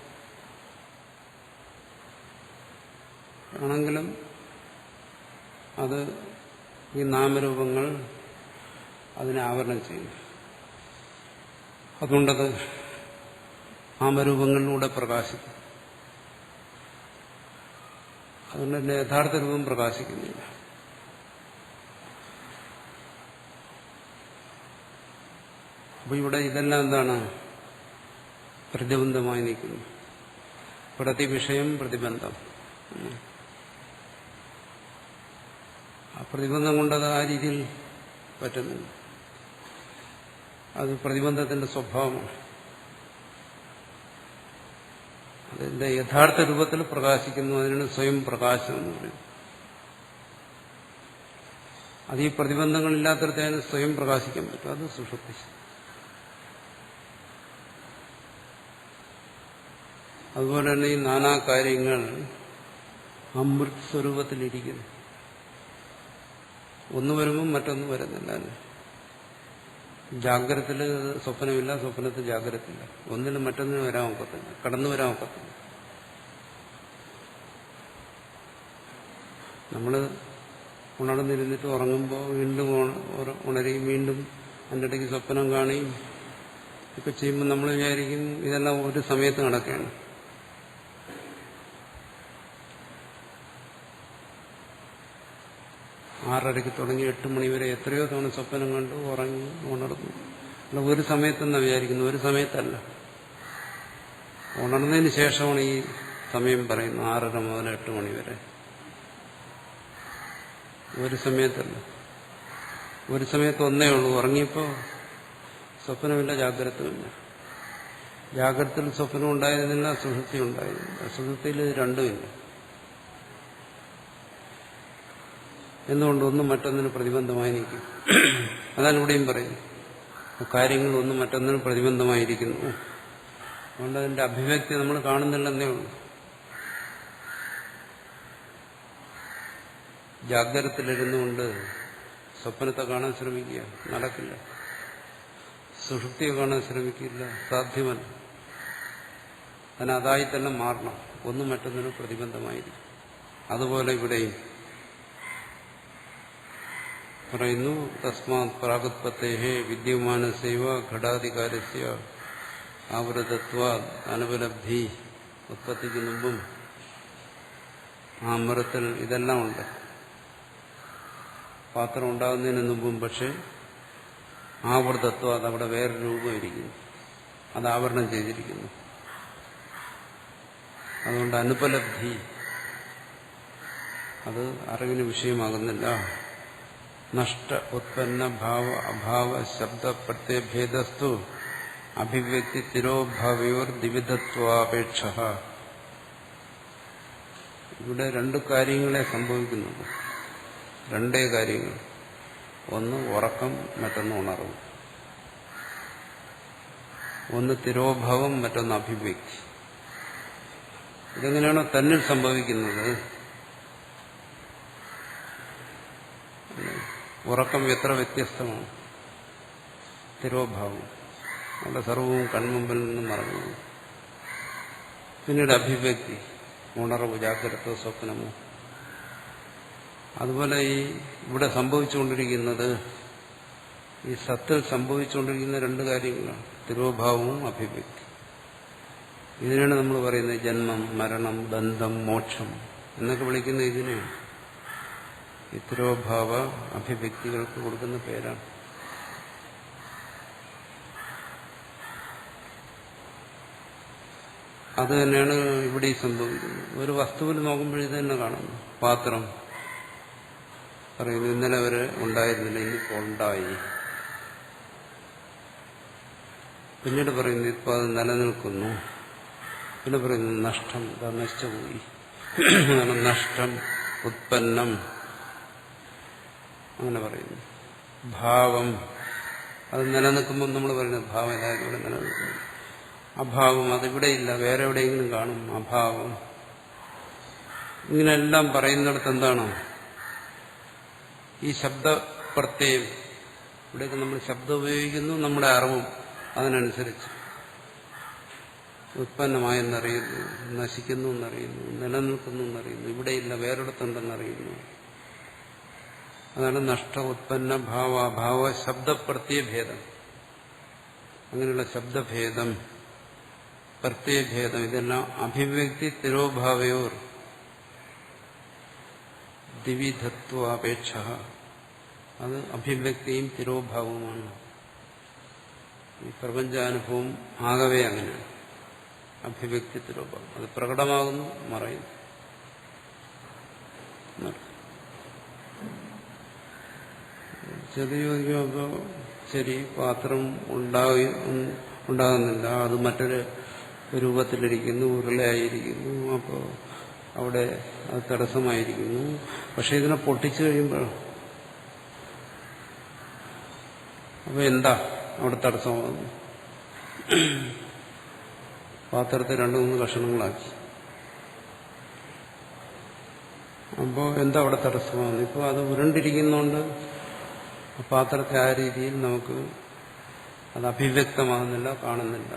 [SPEAKER 1] ആണെങ്കിലും അത് ഈ നാമരൂപങ്ങൾ അതിനെ ആവരണം ചെയ്യും. അതുകൊണ്ടത് നാമരൂപങ്ങളിലൂടെ പ്രകാശിക്കും. അതുകൊണ്ട് തന്നെ യഥാർത്ഥ രൂപം പ്രകാശിക്കുന്നില്ല. അപ്പൊ ഇവിടെ ഇതെല്ലാം എന്താണ്? പ്രതിബന്ധമായി നിൽക്കുന്നു. പ്രതിവിഷയം പ്രതിബന്ധം. ആ പ്രതിബന്ധം കൊണ്ടത് ആ രീതിയിൽ പറ്റുന്നില്ല. അത് പ്രതിബന്ധത്തിന്റെ സ്വഭാവമാണ്. അതിന്റെ യഥാർത്ഥ രൂപത്തിൽ പ്രകാശിക്കുന്നു. അതിനാണ് സ്വയം പ്രകാശം എന്ന് പറയുന്നത്. അത് ഈ പ്രതിബന്ധങ്ങളില്ലാത്തടത്തേന് സ്വയം പ്രകാശിക്കാൻ പറ്റും. അത് സുഷുപ്തി. അതുപോലെ തന്നെ ഈ നാനാ കാര്യങ്ങൾ അമൃത് സ്വരൂപത്തിലിരിക്കുന്നു. ഒന്ന് വരുമ്പം മറ്റൊന്നും വരുന്നില്ല. ജാഗ്രതത്തിൽ സ്വപ്നമില്ല, സ്വപ്നത്തിൽ ജാഗ്രതയില്ല. ഒന്നിനും മറ്റൊന്നിനും വരാൻ ഒക്കത്തില്ല, കടന്നു വരാൻ ഒക്കത്തില്ല. നമ്മൾ ഉണർന്നിരുന്നിട്ട് ഉറങ്ങുമ്പോൾ വീണ്ടും ഉണരുകയും വീണ്ടും അതിൻ്റെ ഇടയ്ക്ക് സ്വപ്നം കാണുകയും ഒക്കെ ചെയ്യുമ്പോൾ നമ്മൾ വിചാരിക്കും ഇതെല്ലാം ഒരു സമയത്ത് നടക്കുകയാണ്. ആറരയ്ക്ക് തുടങ്ങി 8 മണിവരെ എത്രയോ തവണ സ്വപ്നം കണ്ടു, ഉറങ്ങി, ഉണർന്നു. അല്ല, ഒരു സമയത്തെന്നാണ് വിചാരിക്കുന്നു. ഒരു സമയത്തല്ല, ഉണർന്നതിന് ശേഷമാണ് ഈ സമയം പറയുന്നത്. 6:30 മുതൽ 8 മണിവരെ ഒരു സമയത്തല്ല. ഒരു സമയത്ത് ഒന്നേ ഉള്ളൂ. ഉറങ്ങിയപ്പോൾ സ്വപ്നമില്ല, ജാഗ്രതമില്ല. ജാഗ്രതത്തിൽ സ്വപ്നം ഉണ്ടായിരുന്നില്ല, സുഷുപ്തി ഉണ്ടായിരുന്നില്ല. സുഷുപ്തിയിൽ രണ്ടുമില്ല. എന്തുകൊണ്ട്? ഒന്നും മറ്റൊന്നിന് പ്രതിബന്ധമായി നിൽക്കും. അതാണ് ഇവിടെയും പറയുന്നത്. കാര്യങ്ങൾ ഒന്നും മറ്റൊന്നിന് പ്രതിബന്ധമായിരിക്കുന്നു. അതുകൊണ്ട് അതിന്റെ അഭിവ്യക്തി നമ്മൾ കാണുന്നില്ലെന്നേ ഉള്ളൂ. ജാഗ്രതത്തിലിരുന്നുകൊണ്ട് സ്വപ്നത്തെ കാണാൻ ശ്രമിക്കുക, നടക്കില്ല. സുഷുപ്തിയെ കാണാൻ ശ്രമിക്കില്ല, സാധ്യമല്ല. അതിന് അതായി തന്നെ മാറണം. ഒന്നും മറ്റൊന്നിന് പ്രതിബന്ധമായിരിക്കും. അതുപോലെ ഇവിടെയും പറയുന്നു, തസ്മാത് പ്രാഗുത്പത്തേഹേ വിദ്യമാനസൈവ ഘടാധികാരസ്യ ആവൃതത്വാ അനുപലബ്ധി. ഉത്പത്തിക്ക് മുമ്പും ആ അമൃതത്തിൽ ഇതെല്ലാം ഉണ്ട്. പാത്രം ഉണ്ടാകുന്നതിന് മുമ്പും പക്ഷെ ആവൃതത്വം അതവിടെ വേറൊരു രൂപം ഇരിക്കുന്നു, അത് ആവരണം ചെയ്തിരിക്കുന്നു. അതുകൊണ്ട് അനുപലബ്ധി അത് അറിവിന് വിഷയമാകുന്നില്ല. നഷ്ട ഉത്പന്ന ഭാവ അഭാവ ശബ്ദ പ്രത്യഭേദസ്തു അഭിവ്യക്തി തിരോഭാവയോർ ദ്വിവിധത്വാപേക്ഷ. ഇവിടെ രണ്ട് കാര്യങ്ങളെ സംഭവിക്കുന്നുള്ളൂ, രണ്ടേ കാര്യങ്ങൾ. ഒന്ന് ഉറക്കം, മറ്റൊന്ന് ഉണർവ്. ഒന്ന് തിരോഭാവം, മറ്റൊന്ന് അഭിവ്യക്തി. ഇതെങ്ങനെയാണോ തന്നിൽ സംഭവിക്കുന്നത്, ഉറക്കം എത്ര വ്യത്യസ്തമാണ്. തിരോഭാവം അവിടെ സർവവും കൺമുമ്പിൽ നിന്ന് മറന്നു. പിന്നീട് അഭിവ്യക്തി, ഉണർവ്, ജാഗ്രത, സ്വപ്നമോ. അതുപോലെ ഈ ഇവിടെ സംഭവിച്ചുകൊണ്ടിരിക്കുന്നത്, ഈ സത്തിൽ സംഭവിച്ചുകൊണ്ടിരിക്കുന്ന രണ്ട് കാര്യങ്ങളാണ്, തിരോഭാവവും അഭിവ്യക്തി. ഇതിനാണ് നമ്മൾ പറയുന്നത് ജന്മം, മരണം, ബന്ധം, മോക്ഷം എന്നൊക്കെ വിളിക്കുന്ന ഇതിനെയാണ്. ഈ തിരോഭാവ അഭിവ്യക്തികൾക്ക് കൊടുക്കുന്ന പേരാണ്. അത് തന്നെയാണ് ഇവിടെ സംഭവിക്കുന്നത്. ഒരു വസ്തുവിൽ നോക്കുമ്പോൾ ഇത് തന്നെ കാണുന്നു. പാത്രം പറയുന്നു, ഇന്നലെ വരെ ഉണ്ടായിരുന്നില്ല, ഇന്നിപ്പോൾ ഉണ്ടായി. പിന്നീട് പറയുന്നു ഇപ്പോൾ അത് നിലനിൽക്കുന്നു. പിന്നെ പറയുന്നു നഷ്ടം, അത് നശിച്ചുപോയി. നഷ്ടം, ഉത്പന്നം, അങ്ങനെ പറയുന്നു. ഭാവം, അത് നിലനിൽക്കുമ്പോൾ നമ്മൾ പറയുന്നത് ഭാവം എല്ലാവരും ഇവിടെ നിലനിൽക്കുന്നു. അഭാവം, അതിവിടെയില്ല, വേറെ എവിടെയെങ്കിലും കാണും. അഭാവം, ഇങ്ങനെയെല്ലാം പറയുന്നിടത്ത് എന്താണ് ഈ ശബ്ദപ്രത്യയം. ഇവിടെയൊക്കെ നമ്മൾ ശബ്ദം ഉപയോഗിക്കുന്നു, നമ്മുടെ അറിവും അതിനനുസരിച്ച്. ഉത്പന്നമായെന്നറിയുന്നു, നശിക്കുന്നു എന്നറിയുന്നു, നിലനിൽക്കുന്നു എന്നറിയുന്നു, ഇവിടെയില്ല വേറെടുത്തുണ്ടെന്നറിയുന്നു. അതാണ് നഷ്ട, ഉത്പന്ന, ഭാവ, അഭാവ, ശബ്ദപ്രത്യയഭേദം. അങ്ങനെയുള്ള ശബ്ദഭേദം, പ്രത്യയഭേദം, ഇതെല്ലാം അഭിവ്യക്തി തിരോഭാവയോർ ദ്വിവിധത്വാപേക്ഷ. അത് അഭിവ്യക്തിയും തിരോഭാവവുമാണ്. ഈ പ്രപഞ്ചാനുഭവം ആകവേ അങ്ങനെയാണ്. അഭിവ്യക്തി തിരോഭാവം, അത് പ്രകടമാകുന്നു, മറയുന്നു. ചോദിക്കുമ്പോ ശരി, പാത്രം ഉണ്ടാകുന്നില്ല, അത് മറ്റൊരു രൂപത്തിലിരിക്കുന്നു, ഉരുളയായിരിക്കുന്നു, അപ്പോൾ അവിടെ അത് തടസ്സമായിരിക്കുന്നു. പക്ഷെ ഇതിനെ പൊട്ടിച്ചു കഴിയുമ്പോൾ അപ്പൊ എന്താ അവിടെ തടസ്സമാകുന്നു? പാത്രത്തെ 2-3 കഷണങ്ങളാക്കി. അപ്പോൾ എന്താ അവിടെ തടസ്സമാകുന്നു? ഇപ്പോൾ അത് ഉരുണ്ടിരിക്കുന്നതുകൊണ്ട് പാത്രത്തെ ആ രീതിയിൽ നമുക്ക് അത് അഭിവ്യക്തമാകുന്നില്ല, കാണുന്നില്ല.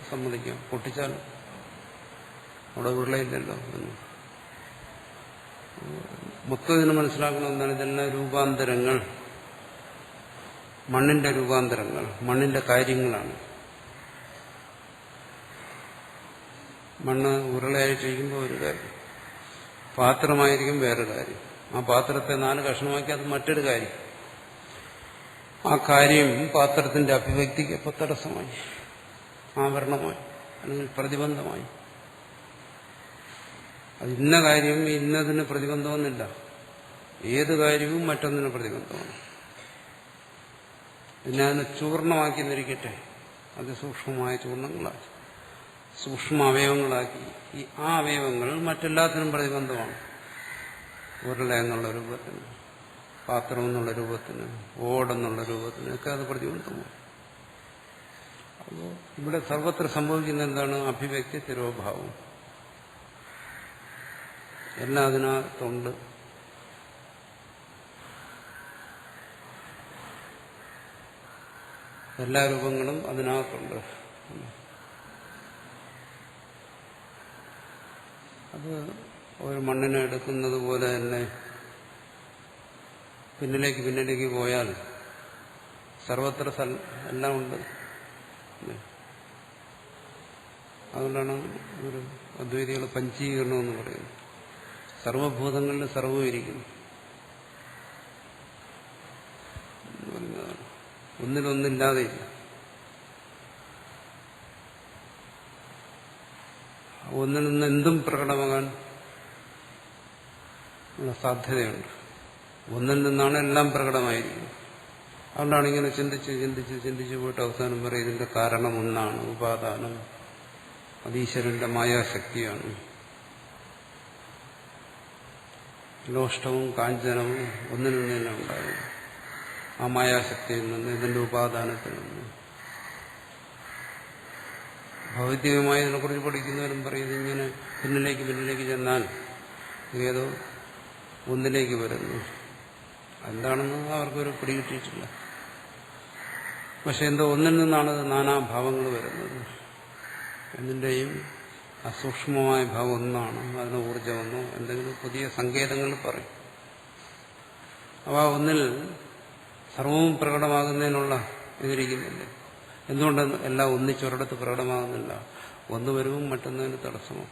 [SPEAKER 1] സമ്മതിക്കാം, പൊട്ടിച്ചാൽ അവിടെ ഉരുളയില്ലല്ലോ എന്ന്. മൊത്തത്തിന് മനസ്സിലാക്കണം എന്താണ്, ഇതെല്ലാം രൂപാന്തരങ്ങൾ, മണ്ണിന്റെ രൂപാന്തരങ്ങൾ, മണ്ണിന്റെ കാര്യങ്ങളാണ്. മണ്ണ് ഉരുളയായിട്ടിരിക്കുമ്പോൾ ഒരു കാര്യം, പാത്രമായിരിക്കും വേറൊരു കാര്യം. ആ പാത്രത്തെ 4 കഷ്ണമാക്കി അത് മറ്റൊരു കാര്യം. ആ കാര്യം പാത്രത്തിന്റെ അഭിവ്യക്തിക്ക് എപ്പോൾ തടസ്സമായി, ആവരണമായി, അല്ലെങ്കിൽ പ്രതിബന്ധമായി. അത് ഇന്ന കാര്യം ഇന്നതിന് പ്രതിബന്ധമൊന്നുമില്ല. ഏത് കാര്യവും മറ്റൊന്നിന് പ്രതിബന്ധമാണ്. പിന്നെ അതിനെ ചൂർണമാക്കി എന്നിരിക്കട്ടെ, അതിസൂക്ഷ്മമായ ചൂർണങ്ങളാക്കി, സൂക്ഷ്മ അവയവങ്ങളാക്കി. ആ അവയവങ്ങൾ മറ്റെല്ലാത്തിനും പ്രതിബന്ധമാണ്. ഉരുള എന്നുള്ള രൂപത്തിന്, പാത്രം എന്നുള്ള രൂപത്തിന്, ഓടെന്നുള്ള രൂപത്തിന് ഒക്കെ അത് പ്രതിബന്ധമാണ്. അപ്പോൾ ഇവിടെ സർവത്ര സംഭവിക്കുന്ന എന്താണ്? അഭിവ്യക്തി തിരോഭാവം. എല്ലാം അതിനകത്തുണ്ട്. എല്ലാ രൂപങ്ങളും അതിനകത്തുണ്ട്. അത് ഒരു മണ്ണിനെ എടുക്കുന്നത് പോലെ തന്നെ പിന്നിലേക്ക് പോയാൽ സർവത്ര എല്ലാം ഉണ്ട്. അതുകൊണ്ടാണ് ഒരു അദ്വൈതികൾ പഞ്ചീകരണം എന്ന് പറയുന്നത്. സർവഭൂതങ്ങളിൽ സർവ്വം ഇരിക്കുന്നു. ഒന്നിലൊന്നില്ലാതെയില്ല. ഒന്നിൽ നിന്ന് എന്തും പ്രകടമാകാൻ ഉള്ള സാധ്യതയുണ്ട്. ഒന്നിൽ നിന്നാണ് എല്ലാം പ്രകടമായിരിക്കുന്നത്. അതുകൊണ്ടാണ് ഇങ്ങനെ ചിന്തിച്ച് പോയിട്ട് അവസാനം വരെ ഇതിന്റെ കാരണം ഒന്നാണ്, ഉപാദാനം. അത് ഈശ്വരന്റെ മായാശക്തിയാണ്. ലോഷ്ടവും കാഞ്ചനവും ഒന്നിൽ നിന്നല്ല ഉണ്ടാകും. ആ മായാശക്തിയിൽ നിന്ന്, ഇതിന്റെ ഉപാദാനത്തിൽ നിന്ന്. ഭൗതികമായി ഇതിനെക്കുറിച്ച് പഠിക്കുന്നവരും പറയുന്നത് ഇങ്ങനെ പിന്നിലേക്ക് ചെന്നാൽ ഏതോ ഒന്നിലേക്ക് വരുന്നു. എന്താണെന്ന് അവർക്കൊരു പിടികിട്ടിയിട്ടില്ല. പക്ഷെ എന്തോ ഒന്നിൽ നിന്നാണ് നാനാഭാവങ്ങൾ വരുന്നത്. എന്നിന്റെയും അസൂക്ഷ്മമായ ഭാവം ഒന്നാണ്. അതിന് ഊർജ്ജമെന്നോ എന്തെങ്കിലും പുതിയ സങ്കേതങ്ങൾ പറയും. അപ്പോൾ ആ ഒന്നിൽ സർവവും പ്രകടമാകുന്നതിനുള്ള ഇതിരിക്കുന്നില്ല. എന്തുകൊണ്ട് എല്ലാം ഒന്നിച്ചൊരിടത്ത് പ്രകടമാകുന്നില്ല? ഒന്ന് വരുമ്പോൾ മറ്റൊന്നതിന് തടസ്സമോ?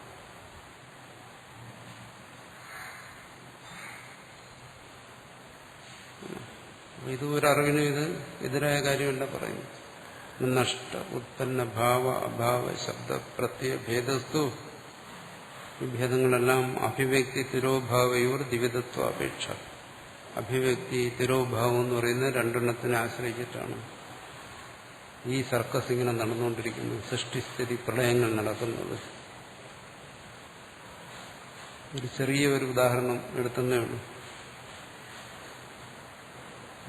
[SPEAKER 1] ഇത് ഒരു അറിവിനും ഇത് എതിരായ കാര്യമല്ല പറയുന്നു. നഷ്ട ഉത്പന്ന ഭാവ അഭാവ ശബ്ദ പ്രത്യയ ഭേദസ്തു. ഈ ഭേദങ്ങളെല്ലാം അഭിവ്യക്തി തിരോഭാവയോർ ദ്വിവിധത്വാപേക്ഷ. അഭിവ്യക്തി തിരോഭാവം എന്ന് പറയുന്നത് രണ്ടെണ്ണത്തിനെ ആശ്രയിച്ചിട്ടാണ് ഈ സർക്കസ് ഇങ്ങനെ നടന്നുകൊണ്ടിരിക്കുന്നത്. സൃഷ്ടിസ്ഥിതി പ്രളയങ്ങൾ നടക്കുന്നത്. ഒരു ചെറിയൊരു ഉദാഹരണം എടുത്തന്നേ ഉള്ളൂ.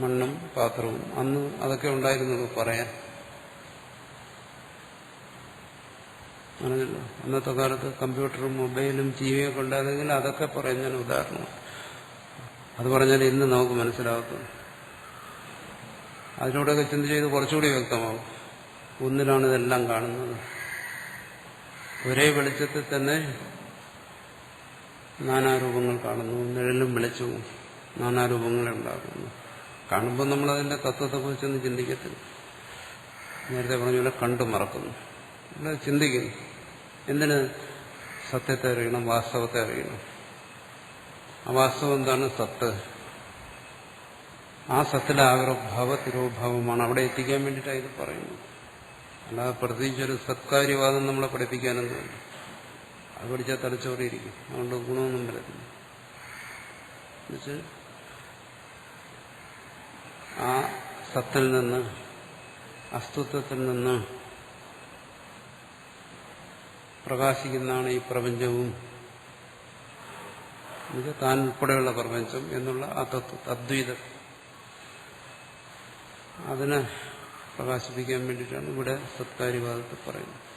[SPEAKER 1] മണ്ണും പാത്രവും അന്ന് അതൊക്കെ ഉണ്ടായിരുന്നുള്ളൂ പറയാൻ. അങ്ങനെയല്ലോ. അന്നത്തെ കാലത്ത് കമ്പ്യൂട്ടറും മൊബൈലും ടിവിയൊക്കെ ഉണ്ടായിരുന്നെങ്കിൽ അതൊക്കെ പറയുന്നതിന് ഉദാഹരണം. അത് പറഞ്ഞാൽ ഇന്ന് നമുക്ക് മനസ്സിലാകത്തുള്ളൂ. അതിലൂടെയൊക്കെ ചിന്ത ചെയ്ത് കുറച്ചുകൂടി വ്യക്തമാകും. ഒന്നിലാണ് ഇതെല്ലാം കാണുന്നത്. ഒരേ വെളിച്ചത്തിൽ തന്നെ നാനാരൂപങ്ങൾ കാണുന്നു. നിഴലും വെളിച്ചവും നാനാരൂപങ്ങളെ ഉണ്ടാക്കുന്നു. കാണുമ്പോൾ നമ്മളതിന്റെ തത്വത്തെക്കുറിച്ചൊന്നും ചിന്തിക്കത്തില്ല. നേരത്തെ പറഞ്ഞ പോലെ കണ്ടു മറക്കുന്നു. ഇവിടെ ചിന്തിക്കുന്നു. എന്തിന് സത്യത്തെ അറിയണം, വാസ്തവത്തെ അറിയണം. ആ വാസ്തവം എന്താണ്? സത്ത്. ആ സത്തിലെ ആവിർഭാവ തിരോഭാവമാണ് അവിടെ എത്തിക്കാൻ വേണ്ടിയിട്ടാണ് ഇത് പറയുന്നത്. അല്ലാതെ പ്രത്യേകിച്ചൊരു സത്കാര്യവാദം നമ്മളെ പഠിപ്പിക്കാനൊന്നുമില്ല. അത് പഠിച്ചാൽ തലച്ചോറിയിരിക്കും. അതുകൊണ്ട് ഗുണമൊന്നും വരത്തില്ല. എന്നുവെച്ചാൽ ആ സത്തിൽ നിന്ന്, അസ്തിത്വത്തിൽ നിന്ന് പ്രകാശിക്കുന്നതാണ് ഈ പ്രപഞ്ചവും, ഇത് താൻ ഉൾപ്പെടെയുള്ള പ്രപഞ്ചം എന്നുള്ള ആ അദ്വൈതം. അതിനെ പ്രകാശിപ്പിക്കാൻ വേണ്ടിയിട്ടാണ് ഇവിടെ സത്കാര്യവാദത്തെ പറയുന്നത്.